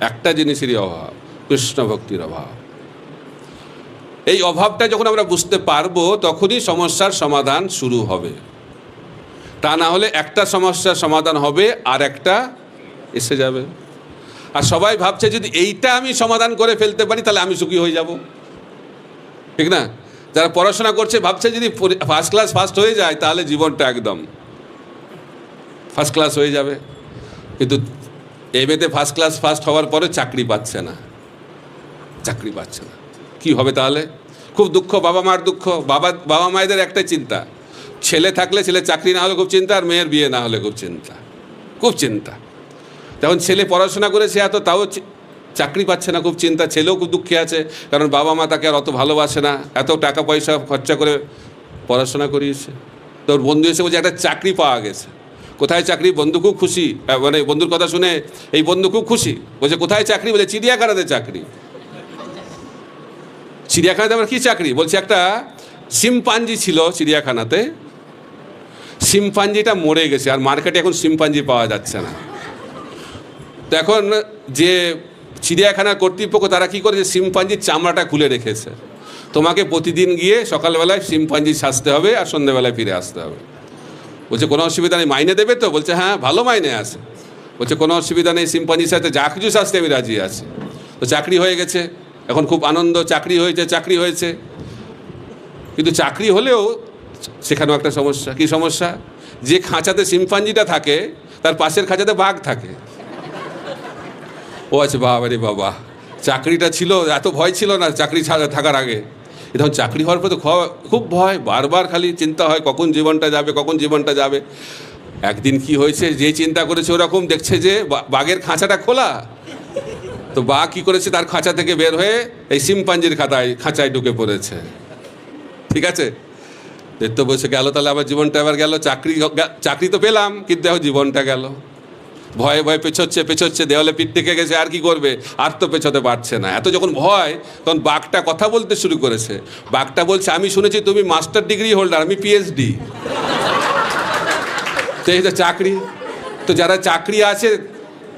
A: একটা জিনিসেরই অভাব, কৃষ্ণ ভক্তির অভাব। এই অভাবটা যখন আমরা বুঝতে পারবো তখনই সমস্যার সমাধান শুরু হবে। তা না হলে একটা সমস্যার সমাধান হবে আর একটা এসে যাবে। আর সবাই ভাবছে যদি এইটা আমি সমাধান করে ফেলতে পারি তাহলে আমি সুখী হয়ে যাব, ঠিক না? যারা পড়াশোনা করছে ভাবছে যদি ফার্স্ট ক্লাস ফার্স্ট হয়ে যায় তাহলে জীবনটা একদম ফার্স্ট ক্লাস হয়ে যাবে। কিন্তু এমএতে ফার্স্ট ক্লাস ফার্স্ট হওয়ার পরে চাকরি পাচ্ছে না, চাকরি পাচ্ছে না, কি হবে তাহলে? খুব দুঃখ, বাবা মার দুঃখ। বাবা মায়েদের একটাই চিন্তা, ছেলে থাকলে ছেলে চাকরি না হলে খুব চিন্তা, আর মেয়ের বিয়ে না হলে খুব চিন্তা, খুব চিন্তা। যখন ছেলে পড়াশোনা করেছে এত, তাও চাকরি পাচ্ছে না, খুব চিন্তা। ছেলেও খুব দুঃখে আছে, কারণ বাবা মা তাকে আর অত ভালোবাসে না, এত টাকা পয়সা খরচা করে পড়াশোনা করিয়েছে। তোর বন্ধু এসে বলছে একটা চাকরি পাওয়া গেছে। কোথায় চাকরি? বন্ধু খুব খুশি, মানে বন্ধুর কথা শুনে এই বন্ধু খুব খুশি, বলছে কোথায় চাকরি? বলে চিড়িয়াখানাতে চাকরি। চিড়িয়াখানাতে আমার কী চাকরি? বলছে একটা শিম্পাঞ্জি ছিল চিড়িয়াখানাতে, শিম্পাঞ্জিটা মরে গেছে, আর মার্কেটে এখন শিম্পাঞ্জি পাওয়া যাচ্ছে না। তো এখন যে চিড়িয়াখানার কর্তৃপক্ষ তারা কী করেছে, শিম্পাঞ্জির চামড়াটা খুলে রেখেছে। তোমাকে প্রতিদিন গিয়ে সকালবেলায় শিম্পাঞ্জি সাজতে হবে আর সন্ধ্যেবেলায় ফিরে আসতে হবে। বলছে কোনো অসুবিধা নেই, মাইনে দেবে তো? বলছে হ্যাঁ ভালো মাইনে আছে। বলছে কোনো অসুবিধা নেই, শিম্পাঞ্জির সাথে যা কিছু সাজতে আমি রাজি আছি। তো চাকরি হয়ে গেছে, এখন খুব আনন্দ, চাকরি হয়েছে, চাকরি হয়েছে। কিন্তু চাকরি হলেও সেখানেও একটা সমস্যা। কি সমস্যা? যে খাঁচাতে শিম্পাঞ্জিটা থাকে তার পাশের খাঁচাতে বাঘ থাকে। ও আছে, বাবা রে বাবা, চাকরিটা ছিল, এত ভয় ছিল না চাকরি থাকার আগে। তখন চাকরি হওয়ার পর তো খুব ভয়, বারবার খালি চিন্তা হয় কখন জীবনটা যাবে, কখন জীবনটা যাবে। একদিন কি হয়েছে, যে চিন্তা করেছে ওরকম দেখছে যে বাঘের খাঁচাটা খোলা। তো বাঘ কি করেছে, তার খাঁচা থেকে বের হয়ে এই শিম্পাঞ্জির খাঁচায় ঢুকে পড়েছে। ঠিক আছে, দেখতে বসে গেল, তাহলে আবার জীবনটা এবার গেল। চাকরি তো পেলাম, কিন্তু এখন জীবনটা গেল। ভয়ে ভয়ে পেছোচ্ছে, দেওয়ালে পিঠ থেকে গেছে, আর কি করবে, আর তো পেছোতে পারছে না। এত যখন ভয়, তখন বাঘটা কথা বলতে শুরু করেছে। বাঘটা বলছে, আমি শুনেছি তুমি মাস্টার ডিগ্রি হোল্ডার, আমি পিএইচডি। তো এই তো চাকরি, তো যারা চাকরি আছে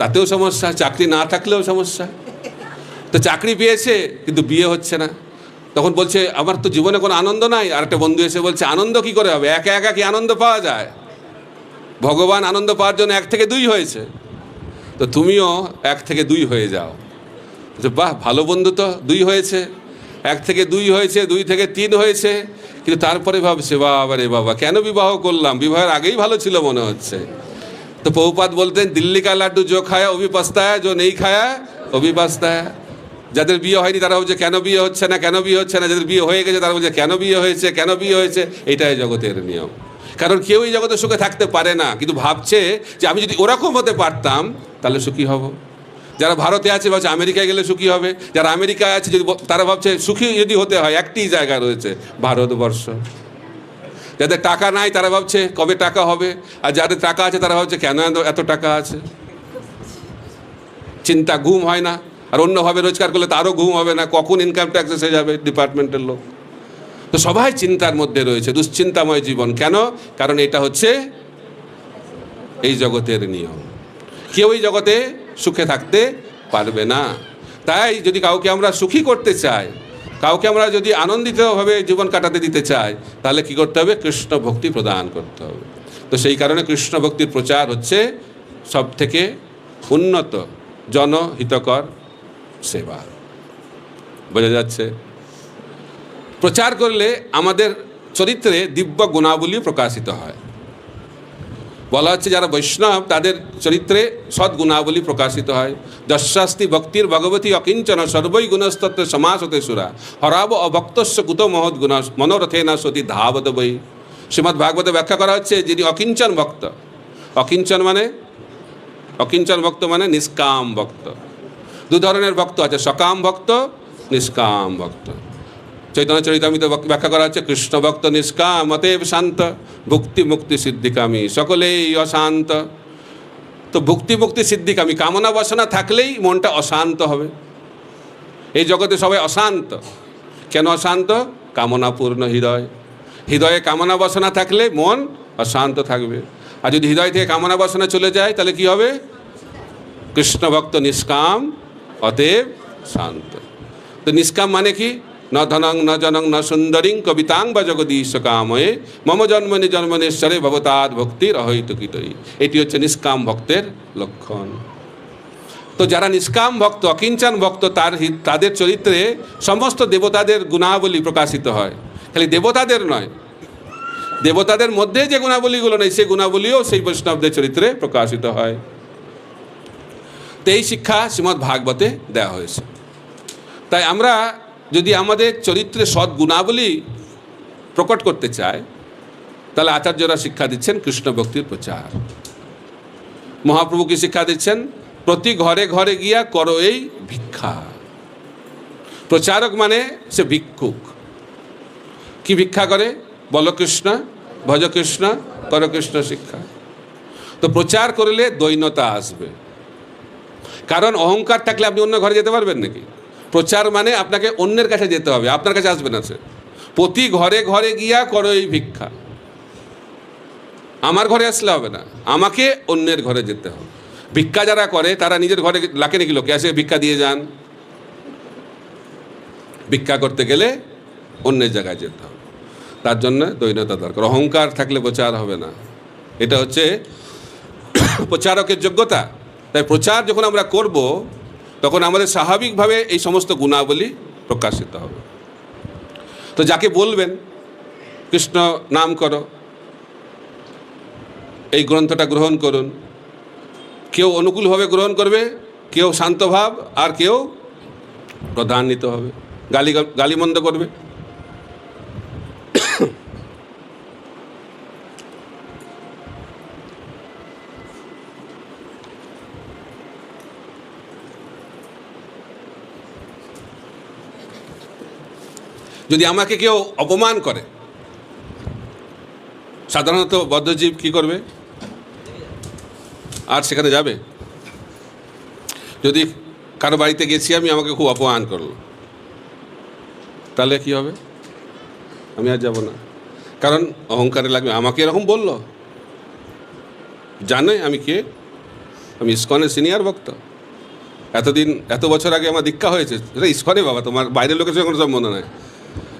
A: তাতেও সমস্যা, চাকরি না থাকলেও সমস্যা। তো চাকরি পেয়েছে কিন্তু বিয়ে হচ্ছে না। তখন বলছে, আমার তো জীবনে কোনো আনন্দ নাই। আর একটা বন্ধু এসে বলছে, আনন্দ কি করে হবে, একা একা কি আনন্দ পাওয়া যায়? ভগবান আনন্দ পাওয়ার জন্য 1 থেকে 2 হয়েছে, তো তুমিও 1 থেকে 2 হয়ে যাও। বাহ, ভালো বন্ধু তো 2 হয়েছে, 1 থেকে 2 হয়েছে, 2 থেকে 3 হয়েছে। কিন্তু তারপরে ভাবছে, বাবা রে বাবা, কেন বিবাহ করলাম, বিবাহের আগেই ভালো ছিল মনে হচ্ছে। তো প্রভুপাদ বলতেন, দিল্লি কা লাড্ডু জো খায়া ও ভি পস্তায়া, জো নেই খায়া ও ভি পস্তায়া। যাদের বিয়ে হয়নি তারা বলছে কেন বিয়ে হচ্ছে না, কেন বিয়ে হচ্ছে না। যাদের বিয়ে হয়ে গেছে তারা বলছে কেন বিয়ে হয়েছে, কেন বিয়ে হয়েছে। এটাই জগতের নিয়ম। কারণ কেউ এই জগতে সুখে থাকতে পারে না, কিন্তু ভাবছে যে আমি যদি ওরকম হতে পারতাম তাহলে সুখী হব। যারা ভারতে আছে ভাবছে আমেরিকায় গেলে সুখী হবে। যারা আমেরিকায় আছে যদি তারা ভাবছে সুখী যদি হতে হয় একটি জায়গা রয়েছে, ভারতবর্ষ। যাদের টাকা নাই তারা ভাবছে কবে টাকা হবে, আর যাদের টাকা আছে তারা ভাবছে কেন এত টাকা আছে। চিন্তা, ঘুম হয় না। আর অন্যভাবে রোজগার করলে তারও ঘুম হবে না, কখন ইনকাম ট্যাক্স এসে যাবে ডিপার্টমেন্টের লোক। তো সবাই চিন্তার মধ্যে রয়েছে, দুশ্চিন্তাময় জীবন। কেন? কারণ এটা হচ্ছে এই জগতের নিয়ম। কেউ এই জগতে সুখে থাকতে পারবে না। তাই যদি কাউকে আমরা সুখী করতে চাই, কাউকে আমরা যদি আনন্দিতভাবে জীবন কাটাতে দিতে চাই, তাহলে কি করতে হবে? কৃষ্ণ ভক্তি প্রদান করতে হবে। তো সেই কারণে কৃষ্ণ ভক্তির প্রচার হচ্ছে সব থেকে উন্নত জনহিতকর সেবা। বোঝা যাচ্ছে? প্রচার করলে আমাদের চরিত্রে দিব্য গুণাবলী প্রকাশিত হয়। বলা হচ্ছে যারা বৈষ্ণব তাদের চরিত্রে সদ্গুণাবলী প্রকাশিত হয়। যশাস্তি ভক্তির ভগবতী অকিঞ্চন সর্বই গুণস্তত্ত্ব সমাসতে সুরা হরাব অভক্তস্য কুত মহৎ গুণ মনোরথে না সতী ধাবত বই। শ্রীমদ্ ভাগবতে ব্যাখ্যা করা হচ্ছে যিনি অকিঞ্চন ভক্ত। অকিঞ্চন ভক্ত মানে নিষ্কাম ভক্ত। 2 ধরনের ভক্ত আছে, সকাম ভক্ত, নিষ্কাম ভক্ত। চৈতন্য চরিতামৃতে ব্যাখ্যা করা হচ্ছে কৃষ্ণ ভক্ত নিষ্কাম অতএব শান্ত, ভুক্তি মুক্তি সিদ্ধিকামী সকলেই অশান্ত। তো ভুক্তি মুক্তি সিদ্ধিকামী, কামনা বাসনা থাকলেই মনটা অশান্ত হবে। এই জগতে সবাই অশান্ত। কেন অশান্ত? কামনাপূর্ণ হৃদয়। হৃদয়ে কামনা বাসনা থাকলে মন অশান্ত থাকবে। আর যদি হৃদয় থেকে কামনা বাসনা চলে যায় তাহলে কি হবে? কৃষ্ণ ভক্ত নিষ্কাম অতএব শান্ত। তো নিষ্কাম মানে কি? ন ধনং ন জনং ন সুন্দরীং কবিতাং বা জগদীশ কাময়ে মম জন্মনি জন্মনেশ্বরে ভবতাৎ ভক্তির অহৈতুকিতই। এটি হচ্ছে নিষ্কাম ভক্তের লক্ষণ। তো যারা নিষ্কাম ভক্ত, অকিঞ্চন ভক্ত, তাদের চরিত্রে সমস্ত দেবতাদের গুণাবলী প্রকাশিত হয়। খালি দেবতাদের নয়, দেবতাদের মধ্যে যে গুণাবলীগুলো নেই সেই গুণাবলীও সেই বৈষ্ণবদের চরিত্রে প্রকাশিত হয়। তো এই শিক্ষা শ্রীমদ্ ভাগবতে দেওয়া হয়েছে। তাই আমরা যদি আমাদের চরিত্রে সৎ গুণাবলী প্রকট করতে চাই, তাহলে আচার্যরা শিক্ষা দিচ্ছেন কৃষ্ণ ভক্তির প্রচার। মহাপ্রভু কি শিক্ষা দিচ্ছেন? প্রতি ঘরে ঘরে গিয়া করো এই ভিক্ষা। প্রচারক মানে সে ভিক্ষুক। কি ভিক্ষা করে? বল কৃষ্ণ, ভজ কৃষ্ণ, কর কৃষ্ণ শিক্ষা। তো প্রচার করলে দৈন্যতা আসবে। কারণ অহংকার থাকলে আপনি অন্য ঘরে যেতে পারবেন নাকি? প্রচার মানে আপনাকে অন্যের কাছে যেতে হবে, আপনার কাছে আসবে না সে। প্রতি ঘরে ঘরে গিয়া করো এই ভিক্ষা। আমার ঘরে আসলে হবে না, আমাকে অন্যের ঘরে যেতে হবে। ভিক্ষা যারা করে তারা নিজের ঘরে লাখে নাকি লোকে আসে ভিক্ষা দিয়ে যান। ভিক্ষা করতে গেলে অন্যের জায়গায় যেতে হবে। তার জন্য দৈন্যতা দরকার। অহংকার থাকলে প্রচার হবে না। এটা হচ্ছে প্রচারকের যোগ্যতা। তাই প্রচার যখন আমরা করব, তখন আমাদের স্বাভাবিকভাবে এই সমস্ত গুণাবলী প্রকাশিত হবে। তো যাকে বলবেন কৃষ্ণ নাম করো, এই গ্রন্থটা গ্রহণ করুন, কেউ অনুকূলভাবে গ্রহণ করবে, কেউ শান্তভাব, আর কেউ ক্রোধান্বিত হবে, গালিমন্দ করবে। যদি আমাকে কেউ অপমান করে, সাধারণত বদ্ধজীব কি করবে? আর সেখানে যাবে? যদি কারো বাড়িতে গেছি আমি, আমাকে খুব অপমান করলো, তাহলে কি হবে? আমি আর যাব না, কারণ অহংকারে লাগবে। আমাকে এরকম বললো, জানে আমি কে? আমি ইসকনের সিনিয়র ভক্ত, এত বছর আগে আমার দীক্ষা হয়েছে। এটা ইসকনে বাবা, তোমার বাইরের লোকের সঙ্গে কোনো সম্বন্ধ নয়।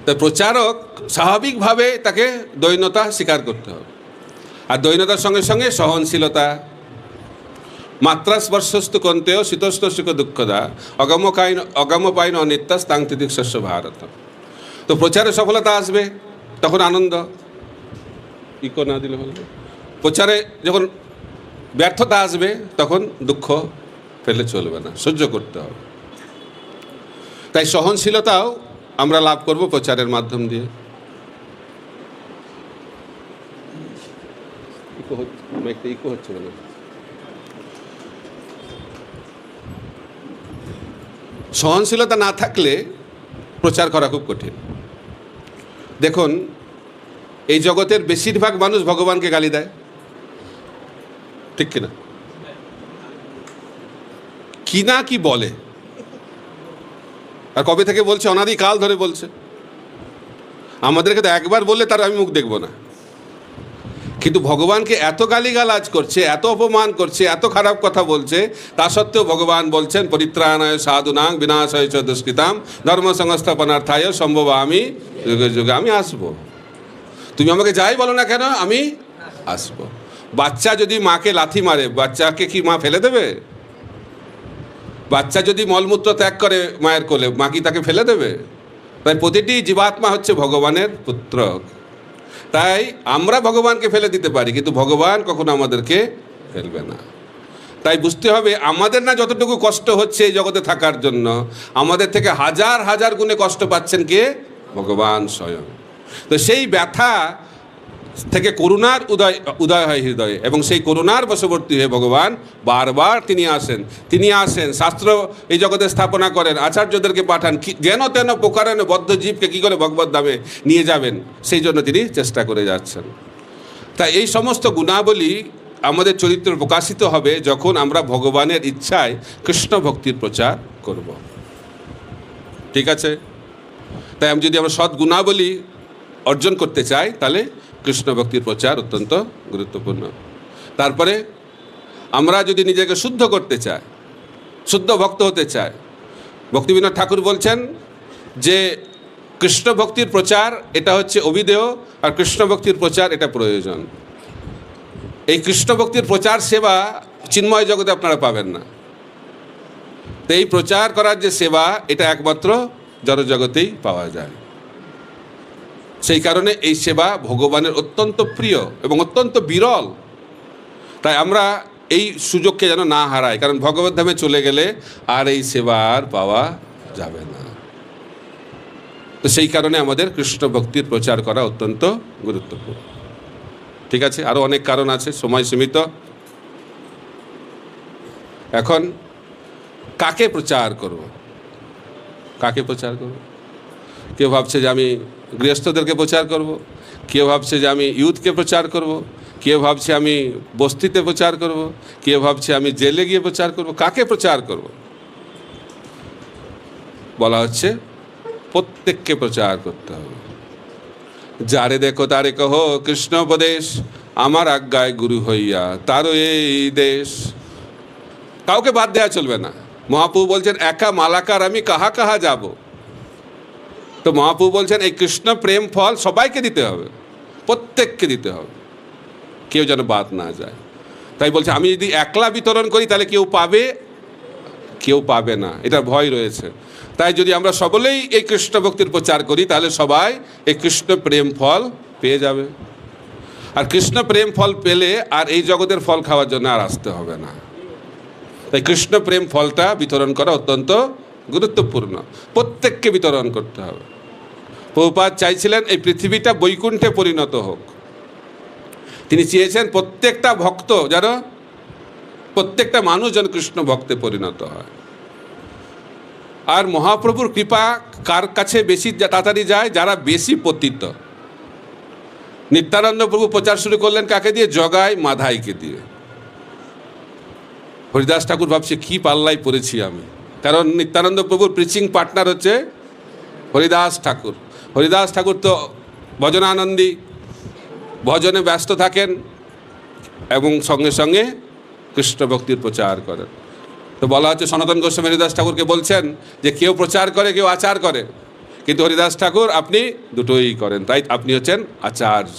A: তাই প্রচারক স্বাভাবিকভাবে তাকে দৈন্যতা স্বীকার করতে হবে, আর দৈন্যতার সঙ্গে সঙ্গে সহনশীলতা। মাত্রা স্পর্শস্তু কন্তেয় শীতস্ত সুখ দুঃখদা অগম পাইন অনিত্য স্তাং তিতিক্ষস্য ভারত। তো প্রচারে সফলতা আসবে, তখন আনন্দ। ইকো না দিলে ভালো। প্রচারে যখন ব্যর্থতা আসবে, তখন দুঃখ ফেলে চলবে না, সহ্য করতে হবে। তাই সহনশীলতাও আমরা লাভ করব প্রচারের মাধ্যম দিয়ে। ইকো হচ্ছে না। সহনশীলতা না থাকলে প্রচার করা খুব কঠিন। দেখুন, এই জগতের বেশিরভাগ মানুষ ভগবানকে গালি দেয়, ঠিক কিনা? কি না কি বলে, আর কবে থেকে বলছে? অনাদিকাল ধরে বলছে। আমাদেরকে তো একবার বললে তার আমি মুখ দেখব না, কিন্তু ভগবানকে এত গালিগালাজ করছে, এত অপমান করছে, এত খারাপ কথা বলছে, তা সত্ত্বেও ভগবান বলছেন পরিত্রাণায় সাধুনাং বিনাশায় চ দুষ্কৃতাম ধর্ম সংস্থাপনার্থায় সম্ভবামি যুগে যুগে। আমি আসবো, তুমি আমাকে যাই বলো না কেন, আমি আসবো। বাচ্চা যদি মাকে লাথি মারে, বাচ্চাকে কি মা ফেলে দেবে? বাচ্চা যদি মলমূত্র ত্যাগ করে মায়ের কোলে, মা কি তাকে ফেলে দেবে? তাই প্রতিটি জীবাত্মা হচ্ছে ভগবানের পুত্র। তাই আমরা ভগবানকে ফেলে দিতে পারি, কিন্তু ভগবান কখনো আমাদেরকে ফেলবে না। তাই বুঝতে হবে, আমাদের না যতটুকু কষ্ট হচ্ছে এই জগতে থাকার জন্য, আমাদের থেকে হাজার হাজার গুণে কষ্ট পাচ্ছেন কে? ভগবান স্বয়ং। তো সেই ব্যথা থেকে করুণার উদয় হয় হৃদয়ে, এবং সেই করুণার বশবর্তী হয়ে ভগবান বারবার তিনি আসেন, শাস্ত্র এই জগতে স্থাপনা করেন, আচার্যদেরকে পাঠান, যেন তেন প্রকারেণ বদ্ধ জীবকে কী করে ভগবত ধামে নিয়ে যাবেন, সেই জন্য তিনি চেষ্টা করে যাচ্ছেন। তাই এই সমস্ত গুণাবলী আমাদের চরিত্র প্রকাশিত হবে যখন আমরা ভগবানের ইচ্ছায় কৃষ্ণ ভক্তির প্রচার করব। ঠিক আছে? তাই যদি আমরা সৎ গুণাবলী অর্জন করতে চাই, তাহলে কৃষ্ণ ভক্তির প্রচার অত্যন্ত গুরুত্বপূর্ণ। তারপরে আমরা যদি নিজেকে শুদ্ধ করতে চাই, শুদ্ধ ভক্ত হতে চাই, ভক্তিবিনোদ ঠাকুর বলছেন যে কৃষ্ণ ভক্তির প্রচার এটা হচ্ছে অভিদেয়, আর কৃষ্ণ ভক্তির প্রচার এটা প্রয়োজন। এই কৃষ্ণ ভক্তির প্রচার সেবা চিন্ময় জগতে আপনারা পাবেন না। তো এই প্রচার করার যে সেবা, এটা একমাত্র জড় জগতেই পাওয়া যায়। সেই কারণে এই সেবা ভগবানের অত্যন্ত প্রিয় এবং অত্যন্ত বিরল। তাই আমরা এই সুযোগকে যেন না হারাই, কারণ ভগবত ধামে চলে গেলে আর এই সেবা আর পাওয়া যাবে না। তো সেই কারণে আমাদের কৃষ্ণ ভক্তির প্রচার করা অত্যন্ত গুরুত্বপূর্ণ। ঠিক আছে? আরও অনেক কারণ আছে, সময় সীমিত। এখন কাকে প্রচার করব? কাকে প্রচার করব? কেউ ভাবছে যে আমি গৃহস্থদেরকে প্রচার করব, কেউ ভাবছে যে আমি ইউথকে প্রচার করব, কেউ ভাবছে আমি বস্তিতে প্রচার করব, কেউ ভাবছে আমি জেলে গিয়ে প্রচার করব। কাকে প্রচার করব? বলা হচ্ছে প্রত্যেককে প্রচার করতে হবে। যারে দেখো তারে কহো কৃষ্ণ উপদেশ, আমার আজ্ঞায় গুরু হইয়া তারও এই দেশ। কাউকে বাদ দেওয়া চলবে না। মহাপ্রভু বলছেন একা মালাকার আমি কাহা কাহা যাব। তো মহাপ্রভু বলছেন এই কৃষ্ণ প্রেম ফল সবাইকে দিতে হবে, প্রত্যেককে দিতে হবে, কেউ যেন বাদ না যায়। তাই বলছে আমি যদি একলা বিতরণ করি তাহলে কেউ পাবে, কেউ পাবে না, এটার ভয় রয়েছে। তাই যদি আমরা সকলেই এই কৃষ্ণ ভক্তির প্রচার করি তাহলে সবাই এই কৃষ্ণ প্রেম ফল পেয়ে যাবে। আর কৃষ্ণ প্রেম ফল পেলে আর এই জগতের ফল খাওয়ার জন্য আর আসতে হবে না। তাই কৃষ্ণ প্রেম ফলটা বিতরণ করা অত্যন্ত গুরুত্বপূর্ণ, প্রত্যেককে বিতরণ করতে হবে। প্রভুপাদ চাইছিলেন এই পৃথিবীটা বৈকুণ্ঠে পরিণত হোক। তিনি চেয়েছেন প্রত্যেকটা ভক্ত যেন, প্রত্যেকটা মানুষ যেন কৃষ্ণ ভক্তে পরিণত হয়। আর মহাপ্রভুর কৃপা কার কাছে বেশি তাড়াতাড়ি যায়? যারা বেশি পতিত। নিত্যানন্দ প্রভু প্রচার শুরু করলেন কাকে দিয়ে? জগাই মাধাইকে দিয়ে। হরিদাস ঠাকুর ভাবছে কি পাল্লাই পড়েছি আমি, কারণ নিত্যানন্দ প্রভুর প্রিচিং পার্টনার হচ্ছে হরিদাস ঠাকুর। হরিদাস ঠাকুর তো ভজনানন্দী, ভজনে ব্যস্ত থাকেন এবং সঙ্গে সঙ্গে কৃষ্ণ ভক্তির প্রচার করেন। তো বলা হচ্ছে সনাতন গোস্বামী হরিদাস ঠাকুরকে বলছেন যে কেউ প্রচার করে কেউ আচার করে, কিন্তু হরিদাস ঠাকুর আপনি দুটোই করেন, তাই আপনি হচ্ছেন আচার্য।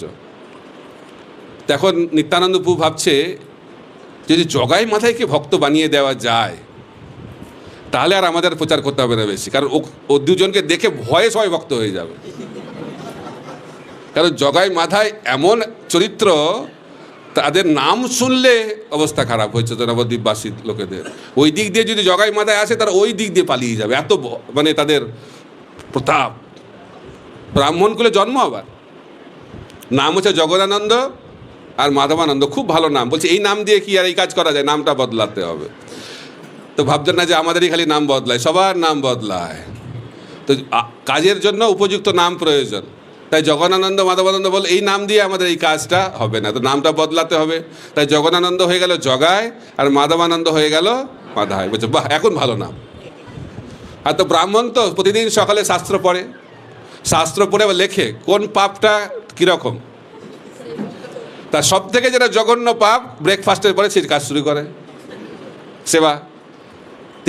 A: এখন নিত্যানন্দ প্রভু ভাবছে যদি জগাই মাথায়কে ভক্ত বানিয়ে দেওয়া যায় তাহলে আর আমাদের প্রচার করতে হবে না বেশি, কারণ ও দুজনকে দেখে ভয়ে সবাই ভক্ত হয়ে যাবে। কারণ জগাই মাথায় এমন চরিত্র, তাদের নাম শুনলে অবস্থা খারাপ হয়েছে তো নবদ্বীপবাসী লোকেদের। ওই দিক দিয়ে যদি জগাই মাথায় আসে তারা ওই দিক দিয়ে পালিয়ে যাবে, এত মানে তাদের প্রতাপ। ব্রাহ্মণ কুলে জন্ম, আবার নাম হচ্ছে জগদানন্দ আর মাধবানন্দ, খুব ভালো নাম। বলছে এই নাম দিয়ে কি আর এই কাজ করা যায়, নামটা বদলাতে হবে। তো ভাবছেন না যে আমাদেরই খালি নাম বদলায়, সবার নাম বদলায়। তো কাজের জন্য উপযুক্ত নাম প্রয়োজন। তাই জগনানন্দ মাধবানন্দ বলে এই নাম দিয়ে আমাদের এই কাজটা হবে না, তো নামটা বদলাতে হবে। তাই জগনানন্দ হয়ে গেল জগায় আর মাধবানন্দ হয়ে গেল মাধায়। বলছে বাহ, এখন ভালো নাম। আর তো ব্রাহ্মণ তো প্রতিদিন সকালে শাস্ত্র পড়ে, শাস্ত্র পড়ে লেখে কোন পাপটা কীরকম। তার সব থেকে যেটা জঘন্য পাপ, ব্রেকফাস্টের পরে সেই কাজ শুরু করে, সেবা।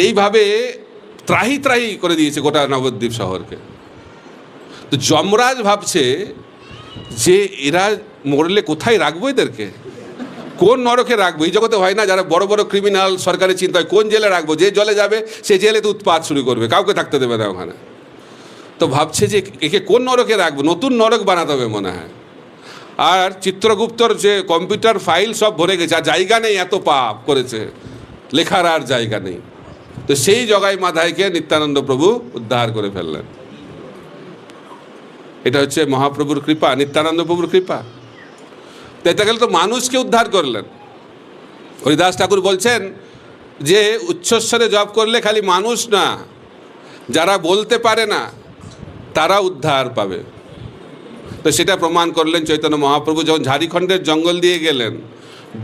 A: এইভাবে ত্রাহি ত্রাহি করে দিয়েছে গোটা নবদ্বীপ শহরকে। তো যমরাজ ভাবছে যে এরা মরলে কোথায় রাখবো এদেরকে, কোন নরকে রাখবো? এই জগতে হয় না যারা বড় বড় ক্রিমিনাল সরকারি চিন্তা হয় কোন জেলে রাখবো, যে জলে যাবে সে জেলে তো উৎপাত শুরু করবে, কাউকে থাকতে দেবে না ওখানে। তো ভাবছে যে একে কোন নরকে রাখবো, নতুন নরক বানাতে হবে মনে হয়। আর চিত্রগুপ্তর যে কম্পিউটার ফাইল সব ভরে গেছে, আর জায়গা নেই, এত পাপ করেছে, লেখার আর জায়গা নেই। তো সেই জগাই মাধাইকে নিত্যানন্দ প্রভু উদ্ধার করে ফেললেন। এটা হচ্ছে মহাপ্রভুর কৃপা, নিত্যানন্দ প্রভুর কৃপা। তাই গেলে তো মানুষকে উদ্ধার করলেন। হরিদাস ঠাকুর বলছেন যে উচ্চস্বরে জপ করলে খালি মানুষ না, যারা বলতে পারে না তারা উদ্ধার পাবে। তো সেটা প্রমাণ করলেন চৈতন্য মহাপ্রভু যখন ঝাড়খণ্ডের জঙ্গল দিয়ে গেলেন।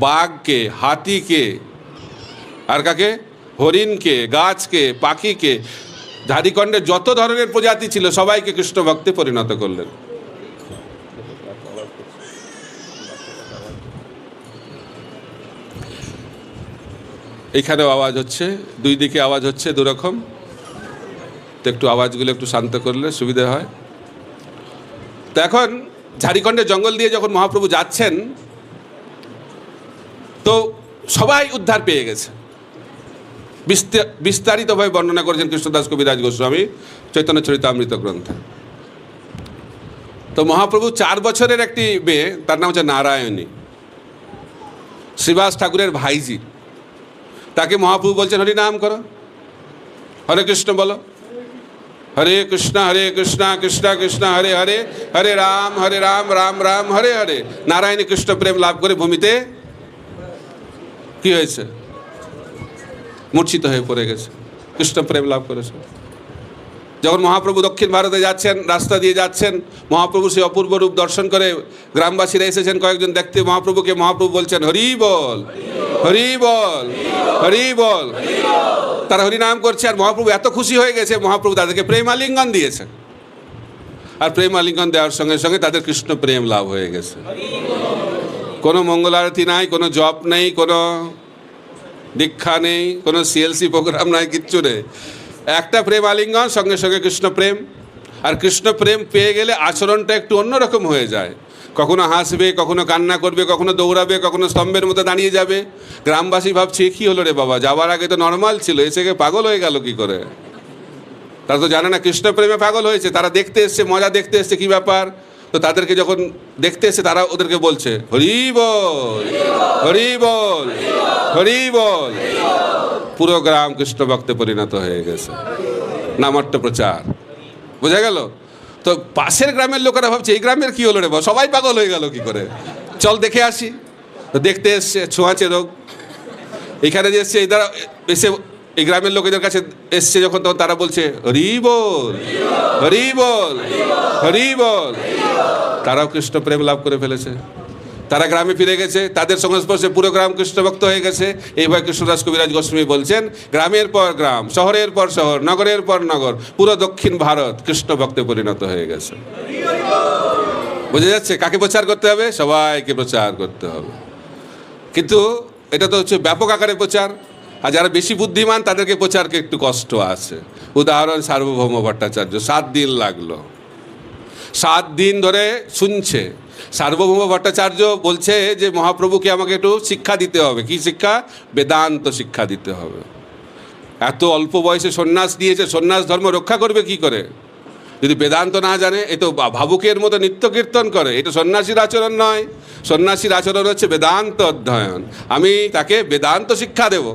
A: বাঘকে, হাতিকে, আর কাকে, হরিণকে, গাছকে, পাখিকে, ঝাড়খণ্ডের যত ধরনের প্রজাতি ছিল সবাইকে কৃষ্ণ ভক্তে পরিণত করলেন। এইখানেও আওয়াজ হচ্ছে, দুই দিকে আওয়াজ হচ্ছে দুরকম। তো একটু আওয়াজগুলো একটু শান্ত করলে সুবিধা হয়। তো এখন ঝাড়খণ্ডের জঙ্গল দিয়ে যখন মহাপ্রভু যাচ্ছেন তো সবাই উদ্ধার পেয়ে গেছে। বিস্তারিতভাবে বর্ণনা করেছেন কৃষ্ণদাস কবিরাজ গোস্বামী চৈতন্য চরিতামৃত গ্রন্থে। তো মহাপ্রভু 4 বছরের একটি মেয়ে, তার নাম হচ্ছে নারায়ণী, শ্রীবাস ঠাকুরের ভাইজি, তাকে মহাপ্রভু বলছেন হরি নাম করো, হরে কৃষ্ণ বলো, হরে কৃষ্ণ কৃষ্ণ কৃষ্ণ হরে হরে, হরে রাম রাম রাম হরে হরে। নারায়ণী কৃষ্ণ প্রেম লাভ করে ভূমিতে কি হয়েছে, মূর্ছিত হয়ে পড়ে গেছে, কৃষ্ণ প্রেম লাভ করেছে। যখন মহাপ্রভু দক্ষিণ ভারতে যাচ্ছেন, রাস্তা দিয়ে যাচ্ছেন, মহাপ্রভু সেই অপূর্ব রূপ দর্শন করে গ্রামবাসীরা এসেছেন কয়েকজন দেখতে মহাপ্রভুকে। মহাপ্রভু বলছেন হরি বল, হরি বল, হরি বল। তারা হরিনাম করছে আর মহাপ্রভু এত খুশি হয়ে গেছে, মহাপ্রভু তাদেরকে প্রেমালিঙ্গন দিয়েছে। আর প্রেমালিঙ্গন দেওয়ার সঙ্গে সঙ্গে তাদের কৃষ্ণ প্রেম লাভ হয়ে গেছে। কোনো মঙ্গলারতি নাই, কোনো জপ নেই, কোনো দীক্ষা নেই, কোনো সিএলসি প্রোগ্রাম নাই, কিচ্ছু নেই। একটা প্রেম আলিঙ্গন, সঙ্গে সঙ্গে কৃষ্ণ প্রেম। আর কৃষ্ণ প্রেম পেয়ে গেলে আচরণটা একটু অন্যরকম হয়ে যায়। কখনো হাসবে, কখনো কান্না করবে, কখনো দৌড়াবে, কখনো স্তম্ভের মতো দাঁড়িয়ে যাবে। গ্রামবাসী ভাবছে কী হলো রে বাবা, যাওয়ার আগে তো নর্মাল ছিল, এসে গিয়ে পাগল হয়ে গেল কি করে। তারা তো জানে না কৃষ্ণ প্রেমে পাগল হয়েছে, তারা দেখতে এসছে, মজা দেখতে এসছে, কী ব্যাপার। তো তাদেরকে যখন দেখতে এসে তারা ওদেরকে বলছে হরি বল, হরি বল, হরি বল। পুরো গ্রাম কৃষ্ণ ভক্তে পরিণত হয়ে গেছে, নামট্ট প্রচার। বোঝা গেল? তো পাশের গ্রামের লোকেরা ভাবছে এই গ্রামের কি হলো রে বাবা, সবাই পাগল হয়ে গেল কি করে, চল দেখে আসি। তো দেখতে এসছে, ছোঁয়াচে রোগ। এখানে যে এসছে, এরা এসে এই গ্রামের লোকেদের কাছে এসছে যখন, তখন তারা বলছে হরি বল, হরি বল, হরি বল। তারাও কৃষ্ণ প্রেম লাভ করে ফেলেছে, তারা গ্রামে ফিরে গেছে, তাদের সংস্পর্শে পুরো গ্রাম কৃষ্ণভক্ত হয়ে গেছে। এইভাবে কৃষ্ণদাস কবিরাজ গোস্বামী বলছেন, গ্রামের পর গ্রাম, শহরের পর শহর, নগরের পর নগর, পুরো দক্ষিণ ভারত কৃষ্ণভক্তে পরিণত হয়ে গেছে। বোঝা যাচ্ছে কাকে প্রচার করতে হবে? সবাইকে প্রচার করতে হবে। কিন্তু এটা তো হচ্ছে ব্যাপক আকারে প্রচার, আর যারা বেশি বুদ্ধিমান তাদেরকে প্রচারকে একটু কষ্ট আছে। উদাহরণ সার্বভৌম ভট্টাচার্য, 7 দিন লাগলো, 7 দিন ধরে শুনছে। সার্বভৌম ভট্টাচার্য বলছে যে মহাপ্রভুকে আমাকে একটু শিক্ষা দিতে হবে। কি শিক্ষা? বেদান্ত শিক্ষা দিতে হবে। এত অল্প বয়সে সন্ন্যাস নিয়েছে, সন্ন্যাস ধর্ম রক্ষা করবে কি করে যদি বেদান্ত না জানে? এ তো ভাবুকের মতো নিত্য কীর্তন করে, এটা সন্ন্যাসীর আচরণ নয়। সন্ন্যাসীর আচরণ হচ্ছে বেদান্ত অধ্যয়ন। আমি তাকে বেদান্ত শিক্ষা দেব।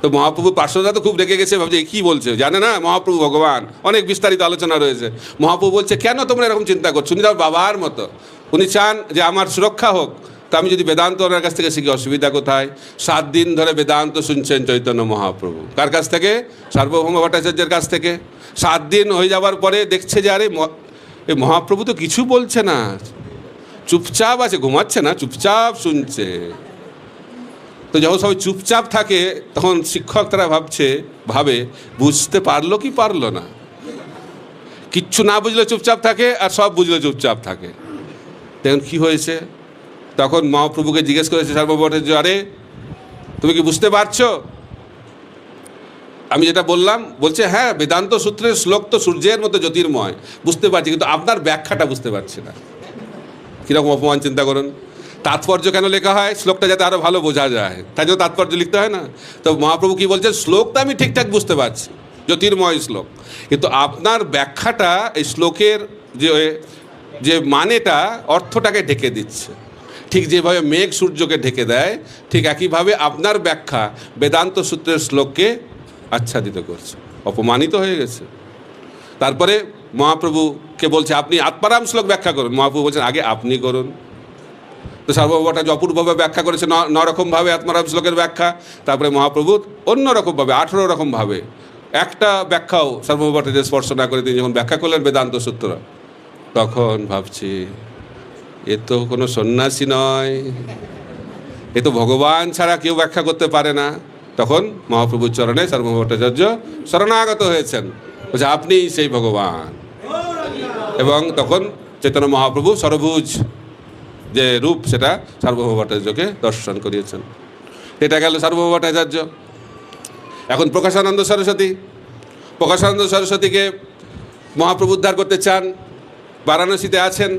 A: তো মহাপ্রভু পার্শ্বরা তো খুব রেগে গেছে, ভাবছে কী বলছে, জানে না মহাপ্রভু ভগবান। অনেক বিস্তারিত আলোচনা রয়েছে। মহাপ্রভু বলছে কেন তোমরা এরকম চিন্তা করছো? উনি তার বাবার মতো, উনি চান যে আমার সুরক্ষা হোক। তা আমি যদি বেদান্ত ওনার কাছ থেকে শিখি, অসুবিধা কোথায়? 7 দিন ধরে বেদান্ত শুনছেন চৈতন্য মহাপ্রভু। কার কাছ থেকে? সার্বভৌম ভট্টাচার্যের কাছ থেকে। 7 দিন হয়ে যাওয়ার পরে দেখছে যে আরে এই মহাপ্রভু তো কিছু বলছে না, চুপচাপ আছে, ঘুমাচ্ছে না, চুপচাপ শুনছে। তো যখন সবাই চুপচাপ থাকে তখন শিক্ষক তারা ভাবে বুঝতে পারলো কি পারলো না। কিচ্ছু না বুঝলে চুপচাপ থাকে, আর সব বুঝলে চুপচাপ থাকে। তখন কি হয়েছে? তখন মহাপ্রভুকে জিজ্ঞেস করেছে সার্বভৌমভট্টাচার্য, আরে তুমি কি বুঝতে পারছো আমি যেটা বললাম? বলছে হ্যাঁ, বেদান্ত সূত্রের শ্লোক তো সূর্যের মতো জ্যোতির্ময়, বুঝতে পারছি, কিন্তু আপনার ব্যাখ্যাটা বুঝতে পারছি না। কীরকম অপমান চিন্তা করুন। তাৎপর্য কেন লেখা হয়? শ্লোকটা যাতে আরও ভালো বোঝা যায়, তাই জন্য তাৎপর্য লিখতে হয় না? তো মহাপ্রভু কী বলছেন? শ্লোকটা আমি ঠিকঠাক বুঝতে পারছি, জ্যোতির্ময় শ্লোক, কিন্তু আপনার ব্যাখ্যাটা এই শ্লোকের যে মানেটা, অর্থটাকে ঢেকে দিচ্ছে। ঠিক যেভাবে মেঘ সূর্যকে ঢেকে দেয়, ঠিক একইভাবে আপনার ব্যাখ্যা বেদান্ত সূত্রের শ্লোককে আচ্ছাদিত করছে। অপমানিত হয়ে গেছে। তারপরে মহাপ্রভুকে বলছে আপনি আত্মারাম শ্লোক ব্যাখ্যা করুন। মহাপ্রভু বলছেন আগে আপনি করুন। তো সার্বভৌম ভট্টাচার্য অপূর্বভাবে ব্যাখ্যা করেছে, 9 রকমভাবে আত্মারাম শ্লোকের ব্যাখ্যা। তারপরে মহাপ্রভু অন্য রকমভাবে 18 রকমভাবে, একটা ব্যাখ্যাও সার্বভৌম ভট্টাচার্য স্পর্শ না করে তিনি যখন ব্যাখ্যা করলেন বেদান্ত সূত্র, তখন ভাবছি এ তো কোনো সন্ন্যাসী নয়, এ তো ভগবান ছাড়া কেউ ব্যাখ্যা করতে পারে না। তখন মহাপ্রভুর চরণে সার্বভৌম ভট্টাচার্য শরণাগত হয়েছেন, বলছে আপনিই সেই ভগবান। এবং তখন চৈতন্য মহাপ্রভু সরভুজ যে রূপ, সেটা সার্বভৌম ভট্টাচার্যকে দর্শন করিয়েছেন। এটা গেল সার্বভৌম ভট্টাচার্য। এখন প্রকাশানন্দ সরস্বতী, প্রকাশানন্দ সরস্বতীকে মহাপ্রভু উদ্ধার করতে চান, বারাণসীতে আছেন।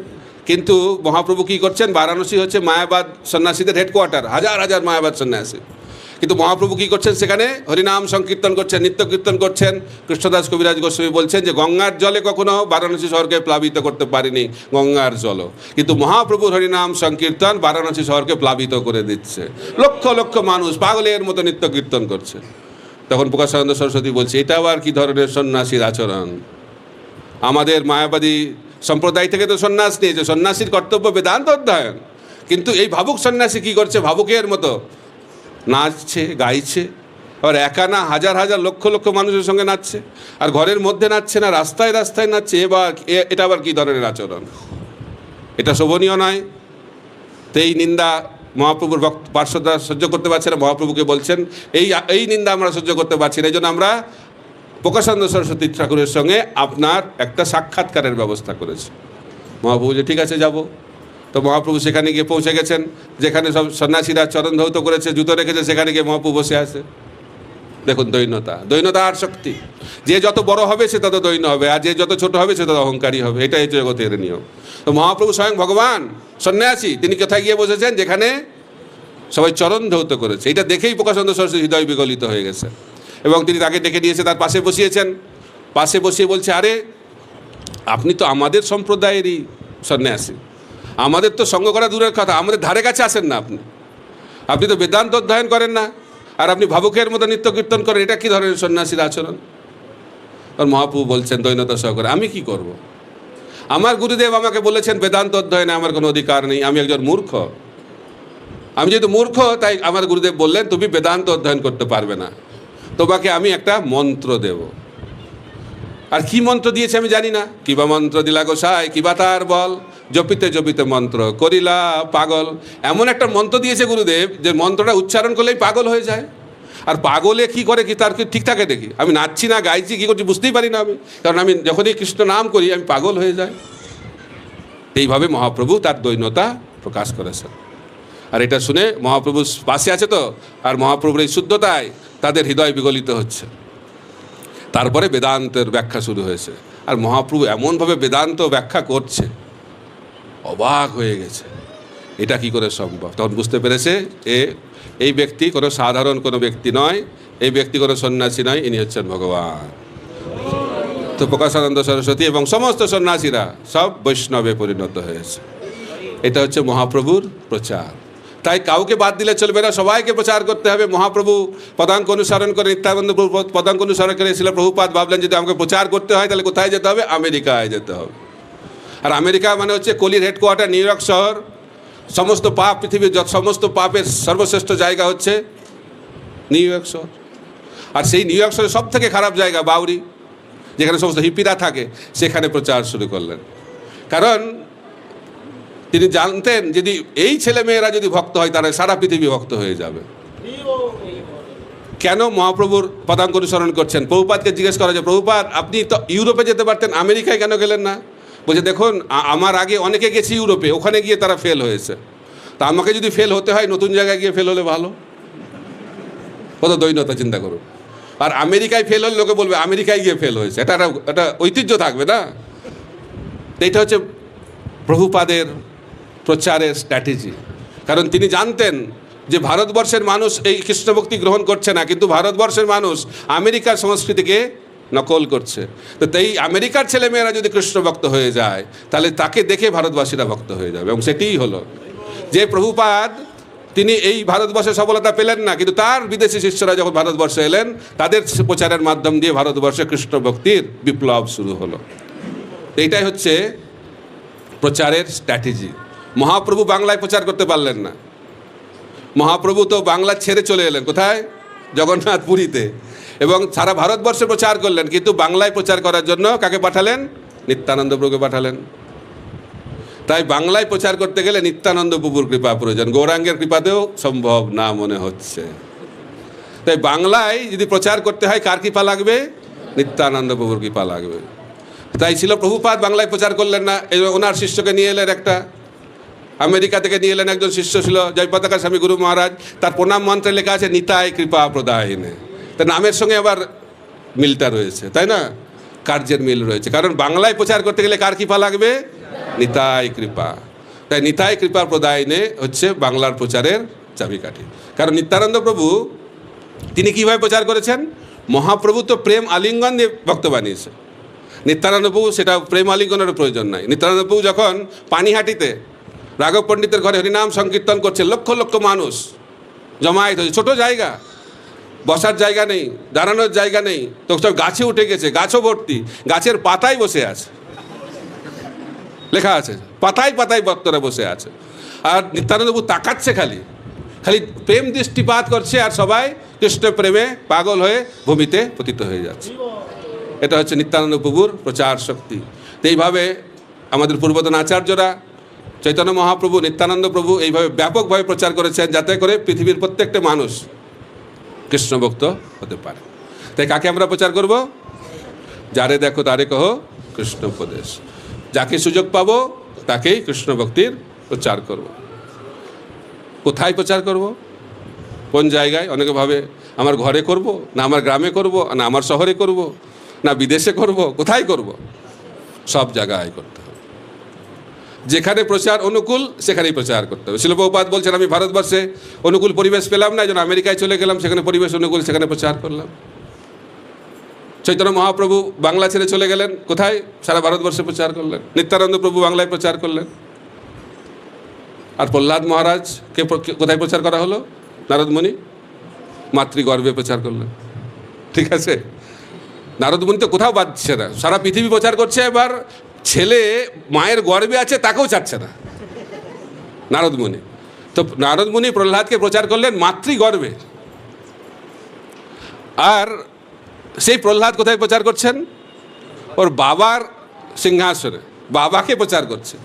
A: কিন্তু মহাপ্রভু কী করছেন? বারাণসী হচ্ছে মায়াবাদ সন্ন্যাসীদের হেডকোয়ার্টার, হাজার হাজার মায়াবাদ সন্ন্যাসী। কিন্তু মহাপ্রভু কী করছেন? সেখানে হরিনাম সংকীর্তন করছেন, নিত্য কীর্তন করছেন। কৃষ্ণদাস কবিরাজ গোস্বামী বলছেন যে গঙ্গার জলে কখনো বারাণসী শহরকে প্লাবিত করতে পারেনি গঙ্গার জলও, কিন্তু মহাপ্রভুর হরিনাম সংকীর্তন বারাণসী শহরকে প্লাবিত করে দিচ্ছে। লক্ষ লক্ষ মানুষ পাগলের মতো নিত্য কীর্তন করছে। তখন প্রকাশানন্দ সরস্বতী বলছে এটা আবার কী ধরনের সন্ন্যাসীর আচরণ? আমাদের মায়াবাদী সম্প্রদায় থেকে তো সন্ন্যাস নিয়েছে, সন্ন্যাসীর কর্তব্য বেদান্ত অধ্যয়ন, কিন্তু এই ভাবুক সন্ন্যাসী কী করছে? ভাবুকের মতো নাচছে, গাইছে, আর একা না, হাজার হাজার লক্ষ লক্ষ মানুষের সঙ্গে নাচছে, আর ঘরের মধ্যে নাচছে না, রাস্তায় রাস্তায় নাচছে। এটা আবার কী ধরনের আচরণ? এটা শোভনীয় নয়। তো এই নিন্দা মহাপ্রভুর পার্শ্বরা সহ্য করতে পারছে না। মহাপ্রভুকে বলছেন এই নিন্দা আমরা সহ্য করতে পারছি না, এই জন্য আমরা প্রকাশানন্দ সরস্বতী ঠাকুরের সঙ্গে আপনার একটা সাক্ষাৎকারের ব্যবস্থা করেছি। মহাপ্রভু যে ঠিক আছে যাব। তো মহাপ্রভু সেখানে গিয়ে পৌঁছে গেছেন, যেখানে সব সন্ন্যাসীরা চরণ ধৌত করেছে, জুতো রেখেছে, সেখানে গিয়ে মহাপ্রভু বসে আছে। দেখুন দৈন্যতা আর শক্তি। যে যত বড় হবে সে তত দৈন্য হবে, আর যে যত ছোট হবে সে তত অহংকারী হবে। এটাই হচ্ছে জগতের নিয়ম। তো মহাপ্রভু স্বয়ং ভগবান সন্ন্যাসী, তিনি কোথায় গিয়ে বসেছেন? যেখানে সবাই চরণ ধৌত করেছে। এটা দেখেই প্রকাশানন্দ সরস্বতী হৃদয় বিগলিত হয়ে গেছে, এবং তিনি তাকে ডেকে নিয়েছে, তার পাশে বসিয়েছেন। পাশে বসিয়ে বলছে, আরে আপনি তো আমাদের সম্প্রদায়েরই সন্ন্যাসী, আমাদের তো সঙ্গ করা দূরের কথা, আমাদের ধারে কাছে আসেন না আপনি তো বেদান্ত অধ্যয়ন করেন না, আর আপনি ভাবুকের মতো নিত্য কীর্তন করেন। এটা কী ধরনের সন্ন্যাসীর আচরণ? আর মহাপ্রভু বলছেন দৈন্যতা সহকারে, আমি কি করব? আমার গুরুদেব আমাকে বলেছেন বেদান্ত অধ্যয়নে আমার কোনো অধিকার নেই, আমি একজন মূর্খ। আমি যেহেতু মূর্খ, তাই আমার গুরুদেব বললেন তুমি বেদান্ত অধ্যয়ন করতে পারবে না, তোমাকে আমি একটা মন্ত্র দেব। আর কি মন্ত্র দিয়েছে আমি জানি না। কিবা মন্ত্র দিলা গোসাই, কিবা তার বল, জপিতে জপিতে মন্ত্র করিলা পাগল। এমন একটা মন্ত্র দিয়েছে গুরুদেব, যে মন্ত্রটা উচ্চারণ করলেই পাগল হয়ে যায়। আর পাগলে কি করে, কি তার কি ঠিক থাকে দেখি? আমি নাচছি না গাইছি, কী করছি বুঝতেই পারি না আমি, কারণ আমি যখনই কৃষ্ণ নাম করি আমি পাগল হয়ে যাই। এইভাবে মহাপ্রভু তার দৈন্যতা প্রকাশ করেছেন। আর এটা শুনে মহাপ্রভু পাশে আছে তো, আর মহাপ্রভুর এই শুদ্ধতায় তাদের হৃদয় বিগলিত হচ্ছে। তারপরে বেদান্তের ব্যাখ্যা শুরু হয়েছে, আর মহাপ্রভু এমনভাবে বেদান্ত ব্যাখ্যা করছে, অবাক হয়ে গেছে, এটা কি করে সম্ভব। তখন বুঝতে পেরেছে এই ব্যক্তি কোনো সাধারণ কোনো ব্যক্তি নয়, এই ব্যক্তি কোনো সন্ন্যাসী নয়, ইনি হচ্ছেন ভগবান। তো প্রকাশানন্দ সরস্বতী এবং সমস্ত সন্ন্যাসীরা সব বৈষ্ণবে পরিণত হয়েছে। এটা হচ্ছে মহাপ্রভুর প্রচার। তাই কাউকে বাদ দিলে চলবে না, সবাইকে প্রচার করতে হবে। মহাপ্রভু পদাঙ্ক অনুসরণ করে, নিত্যানন্দ প্রভু পদাঙ্ক অনুসরণ করে, শিল প্রভুপাদ ভাবলেন যদি আমাকে প্রচার করতে হয় তাহলে কোথায় যেতে হবে? আমেরিকায় যেতে হবে। আর আমেরিকা মানে হচ্ছে কলির হেডকোয়ার্টার নিউ ইয়র্ক শহর। সমস্ত পাপ, পৃথিবীর সমস্ত পাপের সর্বশ্রেষ্ঠ জায়গা হচ্ছে নিউ ইয়র্ক শহর। আর সেই নিউ ইয়র্ক শহরের সব থেকে খারাপ জায়গা বাউরি, যেখানে সমস্ত হিপিরা থাকে, সেখানে প্রচার শুরু করলেন। কারণ তিনি জানতেন যদি এই ছেলেমেয়েরা যদি ভক্ত হয় তাহলে সারা পৃথিবী ভক্ত হয়ে যাবে। কেন মহাপ্রভুর পদাঙ্ক অনুসরণ করছেন? প্রভুপাদকে জিজ্ঞেস করা যায়, প্রভুপাদ আপনি তো ইউরোপে যেতে পারতেন, আমেরিকায় কেন গেলেন না? বলছে দেখুন আমার আগে অনেকে গেছে ইউরোপে, ওখানে গিয়ে তারা ফেল হয়েছে, তা আমাকে যদি ফেল হতে হয় নতুন জায়গায় গিয়ে ফেল হলে ভালো। কত দৈন্যতা চিন্তা করুন। আর আমেরিকায় ফেল হলে লোকে বলবে আমেরিকায় গিয়ে ফেল হয়েছে, এটা ঐতিহ্য থাকবে না। এইটা হচ্ছে প্রভুপাদের প্রচারের স্ট্র্যাটেজি। কারণ তিনি জানতেন যে ভারতবর্ষের মানুষ এই কৃষ্ণভক্তি গ্রহণ করছে না, কিন্তু ভারতবর্ষের মানুষ আমেরিকার সংস্কৃতিকে নকল করছে। তো তাই আমেরিকার ছেলেমেয়েরা যদি কৃষ্ণ ভক্ত হয়ে যায় তাহলে তাকে দেখে ভারতবাসীরা ভক্ত হয়ে যাবে, এবং সেটিই হলো। যে প্রভুপাদ তিনি এই ভারতবর্ষে সফলতা পেলেন না, কিন্তু তার বিদেশি শিষ্যরা যখন ভারতবর্ষে এলেন তাদের প্রচারের মাধ্যম দিয়ে ভারতবর্ষে কৃষ্ণ ভক্তির বিপ্লব শুরু হলো। এইটাই হচ্ছে প্রচারের স্ট্র্যাটেজি। মহাপ্রভু বাংলায় প্রচার করতে পারলেন না। মহাপ্রভু তো বাংলা ছেড়ে চলে এলেন কোথায়? জগন্নাথ পুরীতে, এবং সারা ভারতবর্ষে প্রচার করলেন। কিন্তু বাংলায় প্রচার করার জন্য কাকে পাঠালেন? নিত্যানন্দ প্রভুকে পাঠালেন। তাই বাংলায় প্রচার করতে গেলে নিত্যানন্দ প্রভুর কৃপা প্রয়োজন, গৌরাঙ্গের কৃপাতেও সম্ভব না মনে হচ্ছে। তাই বাংলায় যদি প্রচার করতে হয় কার কৃপা লাগবে? নিত্যানন্দ প্রভুর কৃপা লাগবে। তাই ছিল প্রভুপাদ বাংলায় প্রচার করলেন না। ওনার শিষ্যকে নিয়ে এলেন, একটা আমেরিকা থেকে নিয়ে এলেন একজন শিষ্য ছিল জয়পতাকা স্বামী গুরু মহারাজ। তার প্রণাম মন্ত্রে লেখা আছে নিতাই কৃপা প্রদায়িনে। তার নামের সঙ্গে আবার মিলটা রয়েছে, তাই না? কার্যের মিল রয়েছে। কারণ বাংলায় প্রচার করতে গেলে কার কৃপা লাগবে? নিতাই কৃপা। তাই নিতাই কৃপা প্রদায়িনে হচ্ছে বাংলার প্রচারের চাবিকাঠি। কারণ নিত্যানন্দ প্রভু তিনি কীভাবে প্রচার করেছেন? মহাপ্রভু তো প্রেম আলিঙ্গন দিয়ে ভক্ত বানিয়েছে। নিত্যানন্দ প্রভু সেটা প্রেম আলিঙ্গনের প্রয়োজন নাই। নিত্যানন্দ প্রভু যখন পানিহাটিতে রাঘব পণ্ডিতের ঘরে হরিনাম সংকীর্তন করছে, লক্ষ লক্ষ মানুষ জমায়েত হয়েছে, ছোটো জায়গা, বসার জায়গা নেই, দাঁড়ানোর জায়গা নেই, তো সব গাছে উঠে গেছে, গাছও ভর্তি, গাছের পাতায় বসে আছে, লেখা আছে পাতায় পাতায় ভক্তরা বসে আছে। আর নিত্যানন্দ প্রভু তাকাচ্ছে, খালি প্রেম দৃষ্টিপাত করছে, আর সবাই কৃষ্ণ প্রেমে পাগল হয়ে ভূমিতে পতিত হয়ে যাচ্ছে। এটা হচ্ছে নিত্যানন্দ প্রভুর প্রচার শক্তি। তো এইভাবে আমাদের পূর্বতন আচার্যরা চৈতন্য মহাপ্রভু, নিত্যানন্দ প্রভু এইভাবে ব্যাপকভাবে প্রচার করেছেন, যাতে করে পৃথিবীর প্রত্যেকটা মানুষ কৃষ্ণভক্ত হতে পারে। তাই কাকে আমরা প্রচার করব? যারে দেখো তারে কহ কৃষ্ণ উপদেশ। যাকে সুযোগ পাবো তাকেই কৃষ্ণ ভক্তির প্রচার করব। কোথায় প্রচার করব? কোন জায়গায়? অনেকে ভাবে আমার ঘরে করব, না আমার গ্রামে করব, না আমার শহরে করব, না বিদেশে করব, কোথায় করব? সব জায়গায় করতে হবে। যেখানে প্রচার অনুকূল সেখানেই প্রচার করতে হবে। শিল প্রভুপাদ বলছেন, আমি ভারতবর্ষে অনুকূল পরিবেশ পেলাম না, এই জন্য আমেরিকায় চলে গেলাম, সেখানে পরিবেশ অনুকূল, সেখানে প্রচার করলাম। চৈতন্য মহাপ্রভু বাংলা ছেড়ে চলে গেলেন কোথায়? সারা ভারতবর্ষে প্রচার করলেন। নিত্যানন্দ প্রভু বাংলায় প্রচার করলেন। আর প্রহ্লাদ মহারাজকে কোথায় প্রচার করা হলো? নারদমুনি মাতৃগর্ভে প্রচার করলেন। ঠিক আছে, নারদমুনি তো কোথাও বাঁধছে না, সারা পৃথিবী প্রচার করছে। এবার ছেলে মায়ের গর্ভে আছে তাকেও ছাড়ছে না নারদমুনি। তো নারদমুনি প্রহ্লাদকে প্রচার করলেন মাতৃগর্ভে। আর সেই প্রহ্লাদ কোথায় প্রচার করছেন? ওর বাবার সিংহাসনে বাবাকে প্রচার করছে।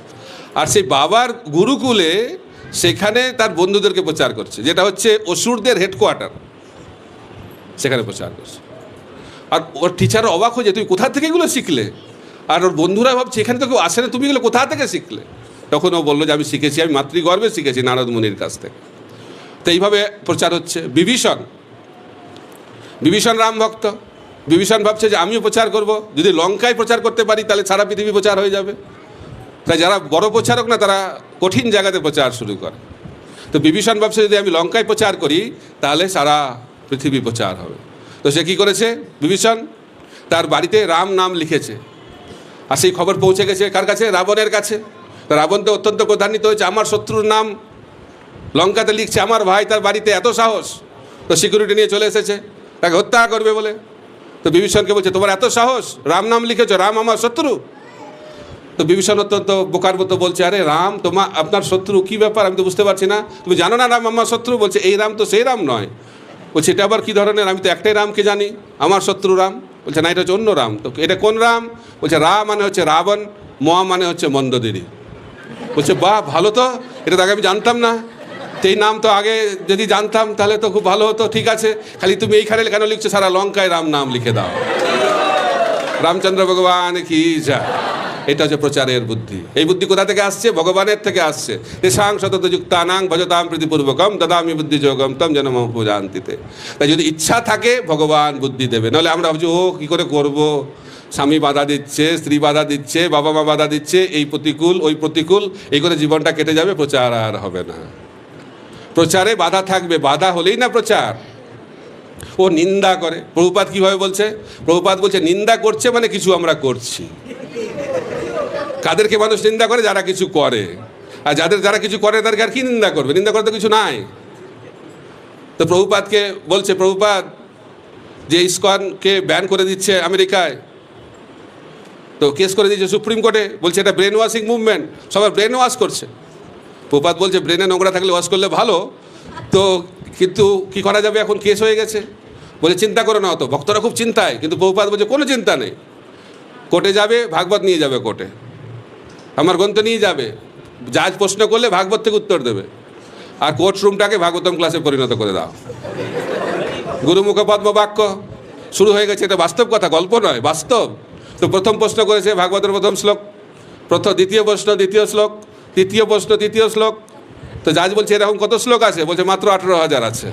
A: আর সেই বাবার গুরুকুলে সেখানে তার বন্ধুদেরকে প্রচার করছে, যেটা হচ্ছে অসুরদের হেডকোয়ার্টার, সেখানে প্রচার করছে। আর ওর টিচার অবাক হয়ে যায়, তুমি কোথা থেকে এগুলো শিখলে? আর ওর বন্ধুরা ভাবছে এখানে তো কেউ আসে না, তুমি এগুলো কোথা থেকে শিখলে? তখন ও বললো যে আমি শিখেছি, আমি মাতৃগর্ভে শিখেছি নারদ মুনির কাছ থেকে। তো এইভাবে প্রচার হচ্ছে। বিভীষণ রাম ভক্ত। বিভীষণ ভাবছে যে আমিও প্রচার করব, যদি লঙ্কায় প্রচার করতে পারি তাহলে সারা পৃথিবী প্রচার হয়ে যাবে। তাই যারা বড় প্রচারক না, তারা কঠিন জায়গাতে প্রচার শুরু করে। তো বিভীষণ ভাবছে যদি আমি লঙ্কায় প্রচার করি তাহলে সারা পৃথিবী প্রচার হবে। তো সে কী করেছে? বিভীষণ তার বাড়িতে রাম নাম লিখেছে। আর সেই খবর পৌঁছে গেছে কার কাছে? রাবণের কাছে। রাবণ তো অত্যন্ত ক্রোধান্বিত হয়েছে, আমার শত্রুর নাম লঙ্কাতে লিখছে আমার ভাই, তার বাড়িতে এত সাহস। তো সিকিউরিটি নিয়ে চলে এসেছে তাকে হত্যা করবে বলে। তো বিভীষণকে বলছে তোমার এত সাহস, রাম নাম লিখেছ, রাম আমার শত্রু? তো বিভীষণ অত্যন্ত বোকার মতো বলছে, আরে রাম আপনার শত্রু, কী ব্যাপার? আমি তো বুঝতে পারছি না, তুমি জানো না রাম আমার শত্রু? বলছে এই রাম তো সেই রাম নয়। বলছে এটা আবার কী ধরনের? আমি তো একটাই রামকে জানি, আমার শত্রু রাম। বলছে না, এটা হচ্ছে অন্য রাম। তো এটা কোন রাম? বলছে রা মানে হচ্ছে রাবণ, ম মানে হচ্ছে মন্দোদরি। বলছে বাহ, ভালো তো, এটা তো আগে আমি জানতাম না। তো এই নাম তো আগে যদি জানতাম তাহলে তো খুব ভালো হতো। ঠিক আছে, খালি তুমি এইখানে কেন লিখছো? সারা লঙ্কায় রাম নাম লিখে দাও। রামচন্দ্র ভগবান কি যা। এটা হচ্ছে প্রচারের বুদ্ধি। এই বুদ্ধি কোথা থেকে আসছে? ভগবানের থেকে আসছে। তেষাং সতত যুক্তানাং ভজতাম প্রীতিপূর্বকম দদামি বুদ্ধি যোগম তম যেন মম পূজান্তিতে। তাই যদি ইচ্ছা থাকে ভগবান বুদ্ধি দেবে। নাহলে আমরা ভাবছি ও কী করে করব, স্বামী বাধা দিচ্ছে, স্ত্রী বাধা দিচ্ছে, বাবা মা বাধা দিচ্ছে, এই প্রতিকূল ওই প্রতিকূল, এই করে জীবনটা কেটে যাবে, প্রচার আর হবে না। প্রচারে বাধা থাকবে, বাধা হলেই না প্রচার। ও নিন্দা করে। প্রভুপাদ কীভাবে বলছে? প্রভুপাদ বলছে নিন্দা করছে মানে কিছু আমরা করছি। কাদেরকে মানুষ নিন্দা করে? যারা কিছু করে। আর যারা কিছু করে তাদেরকে আর কি নিন্দা করবে? নিন্দা করতে কিছু নাই। তো প্রভুপাদকে বলছে, প্রভুপাদ যে ইসকনকে ব্যান করে দিচ্ছে আমেরিকায়, তো কেস করে দিয়েছে সুপ্রিম কোর্টে, বলছে এটা ব্রেন ওয়াশিং মুভমেন্ট, সবাই ব্রেন ওয়াশ করছে। প্রভুপাদ বলছে ব্রেনে নোংরা থাকলে ওয়াশ করলে ভালো তো, কিন্তু কি করা যাবে, এখন কেস হয়ে গেছে। বলে চিন্তা করো না অত, ভক্তরা খুব চিন্তায়। কিন্তু প্রভুপাদ বলছে কোনো চিন্তা নেই, কোর্টে যাবে, ভাগবত নিয়ে যাবে কোর্টে, আমার গ্রন্থ নিয়ে যাবে, জাজ প্রশ্ন করলে ভাগবত থেকে উত্তর দেবে, আর কোর্ট রুমটাকে ভাগবতম ক্লাসে পরিণত করে দাও। গুরুমুখ পদ্ম বাক্য শুরু হয়ে গেছে। এটা বাস্তব কথা, গল্প নয়, বাস্তব। তো প্রথম প্রশ্ন করেছে ভাগবতের প্রথম শ্লোক, দ্বিতীয় প্রশ্ন দ্বিতীয় শ্লোক, তৃতীয় প্রশ্ন তৃতীয় শ্লোক। তো জাজ বলছে এরকম কত শ্লোক আছে? বলছে মাত্র 18,000 আছে।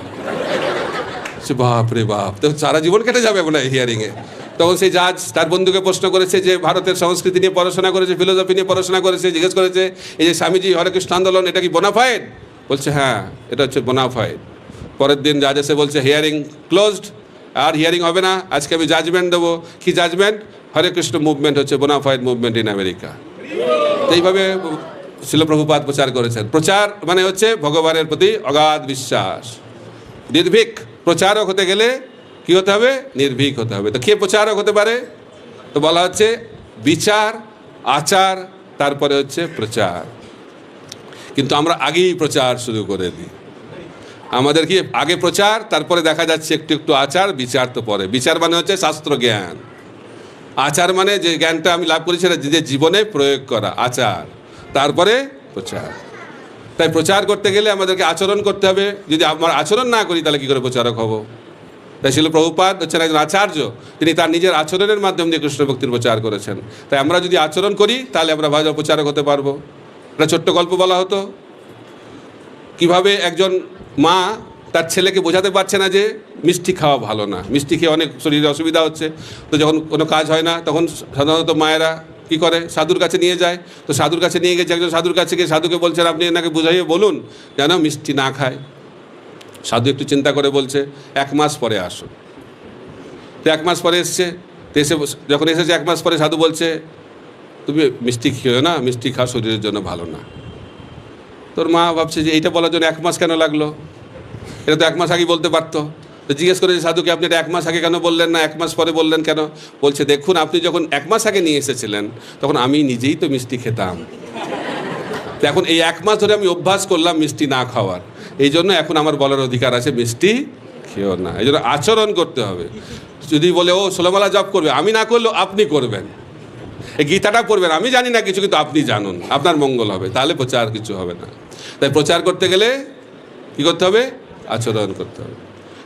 A: বাপ রে বাপ, তো সারা জীবন কেটে যাবে মনে হয় হিয়ারিংয়ে। তখন সেই জাজ তার বন্ধুকে প্রশ্ন করেছে যে ভারতের সংস্কৃতি নিয়ে পড়াশোনা করেছে, ফিলোসফি নিয়ে পড়াশোনা করেছে, জিজ্ঞেস করেছে এই যে স্বামীজি হরেকৃষ্ণ আন্দোলন, এটা কি বোনাফাইড? বলছে হ্যাঁ, এটা হচ্ছে বোনাফাইড। পরের দিন জাজ এসে বলছে হিয়ারিং ক্লোজড, আর হিয়ারিং হবে না, আজকে আমি জাজমেন্ট দেবো। কি জাজমেন্ট? হরে কৃষ্ণ মুভমেন্ট হচ্ছে বোনাফাইড মুভমেন্ট ইন আমেরিকা। এইভাবে শিল প্রভুপাদ প্রচার করেছেন। প্রচার মানে হচ্ছে ভগবানের প্রতি অগাধ বিশ্বাস, নির্ভীক। প্রচারক হতে গেলে কী হতে হবে? নির্ভীক হতে হবে। তো কে প্রচারক হতে পারে? তো বলা হচ্ছে বিচার, আচার, তারপরে হচ্ছে প্রচার। কিন্তু আমরা আগেই প্রচার শুরু করে দিই। আমাদের কি আগে প্রচার, তারপরে দেখা যাচ্ছে একটু একটু আচার, বিচার তো পরে। বিচার মানে হচ্ছে শাস্ত্র জ্ঞান, আচার মানে যে জ্ঞানটা আমি লাভ করি সেটা নিজের জীবনে প্রয়োগ করা, আচার, তারপরে প্রচার। তাই প্রচার করতে গেলে আমাদেরকে আচরণ করতে হবে। যদি আমরা আচরণ না করি তাহলে কী করে প্রচারক হব? তাই শিল প্রভুপাদ হচ্ছেন একজন আচার্য, তিনি তার নিজের আচরণের মাধ্যম দিয়ে কৃষ্ণ ভক্তির প্রচার করেছেন। তাই আমরা যদি আচরণ করি তাহলে আমরা ভালো প্রচারক হতে পারবো। একটা ছোট্ট গল্প বলা হতো, কিভাবে একজন মা তার ছেলেকে বোঝাতে পারছে না যে মিষ্টি খাওয়া ভালো না, মিষ্টি খেয়ে অনেক শরীরে অসুবিধা হচ্ছে। তো যখন কোনো কাজ হয় না তখন সাধারণত মায়েরা কী করে, সাধুর কাছে নিয়ে যায়। তো সাধুর কাছে নিয়ে গেছে, একজন সাধুর কাছে গিয়ে সাধুকে বলছেন আপনি এনাকে বুঝাইয়ে বলুন যেন মিষ্টি না খায়। সাধু একটু চিন্তা করে বলছে 1 মাস পরে আসুন। তো 1 মাস পরে এসছে। তো যখন এসেছে 1 মাস পরে সাধু বলছে তুমি মিষ্টি খেও না, মিষ্টি খাওয়া শরীরের জন্য ভালো না। তোর মা ভাবছে যে এইটা বলার জন্য 1 মাস কেন লাগলো, এটা তো 1 মাস আগেই বলতে পারতো। তো জিজ্ঞেস করেছে সাধুকে আপনি এটা 1 মাস আগে কেন বললেন না, 1 মাস পরে বললেন কেন? বলছে দেখুন আপনি যখন 1 মাস আগে নিয়ে এসেছিলেন তখন আমি নিজেই তো মিষ্টি খেতাম। তো এখন এই 1 মাস ধরে আমি অভ্যাস করলাম মিষ্টি না খাওয়ার, এই জন্য এখন আমার বলার অধিকার আছে মিষ্টি খেও না। এই জন্য আচরণ করতে হবে। যদি বলে ও 16 মালা জপ করবে, আমি না করলেও আপনি করবেন, এই গীতাটা পড়বেন, আমি জানি না কিছু কিন্তু আপনি জানুন, আপনার মঙ্গল হবে, তাহলে প্রচার কিছু হবে না। তাই প্রচার করতে গেলে কী করতে হবে? আচরণ করতে হবে।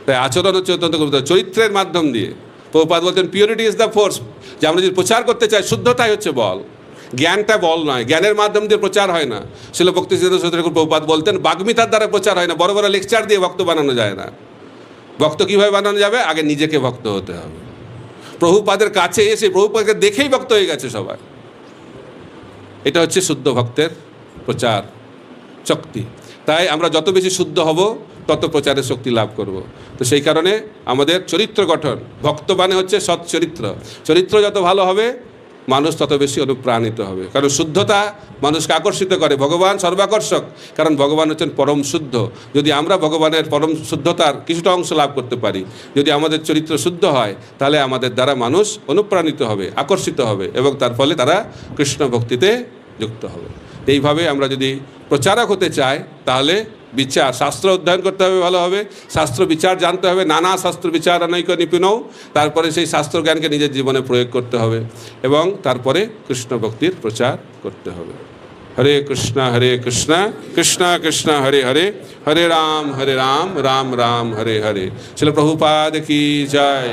A: তাই আচরণ হচ্ছে অত্যন্ত গুরুত্বপূর্ণ, চরিত্রের মাধ্যম দিয়ে। প্রভুপাদ বলতেন পিউরিটি ইজ দ্য ফোর্স, যে আমরা যদি প্রচার করতে চাই শুদ্ধতাই হচ্ছে বল, জ্ঞানটা বল নয়, জ্ঞানের মাধ্যম দিয়ে প্রচার হয় না। শিল ভক্তিসিদ্ধ ঠাকুর প্রভুপাদ বলতেন বাগ্মিতার দ্বারা প্রচার হয় না, বড় বড় লেকচার দিয়ে ভক্ত বানানো যায় না। ভক্ত কীভাবে বানানো যাবে? আগে নিজেকে ভক্ত হতে হবে। প্রভুপাদের কাছে এসে প্রভুপাদকে দেখেই ভক্ত হয়ে গেছে সবাই। এটা হচ্ছে শুদ্ধ ভক্তের প্রচার শক্তি। তাই আমরা যত বেশি শুদ্ধ হব তত প্রচারের শক্তি লাভ করব। তো সেই কারণে আমাদের চরিত্র গঠন, ভক্ত মানে হচ্ছে সৎ চরিত্র। চরিত্র যত ভালো হবে মানুষ তত বেশি অনুপ্রাণিত হবে, কারণ শুদ্ধতা মানুষকে আকর্ষিত করে। ভগবান সর্বাকর্ষক, কারণ ভগবান হচ্ছেন পরম শুদ্ধ। যদি আমরা ভগবানের পরম শুদ্ধতার কিছুটা অংশ লাভ করতে পারি, যদি আমাদের চরিত্র শুদ্ধ হয়, তাহলে আমাদের দ্বারা মানুষ অনুপ্রাণিত হবে, আকর্ষিত হবে, এবং তার ফলে তারা কৃষ্ণ ভক্তিতে যুক্ত হবে। এইভাবে আমরা যদি প্রচারক হতে চাই তাহলে বিচার, শাস্ত্র অধ্যয়ন করতে হবে ভালোভাবে, শাস্ত্র বিচার জানতে হবে, নানা শাস্ত্র বিচার অনৈক নিপুণও। তারপরে সেই শাস্ত্র জ্ঞানকে নিজের জীবনে প্রয়োগ করতে হবে এবং তারপরে কৃষ্ণ ভক্তির প্রচার করতে হবে। হরে কৃষ্ণ কৃষ্ণ কৃষ্ণ হরে হরে, হরে রাম রাম রাম হরে হরে। শিল প্রভুপাদ কি জয়।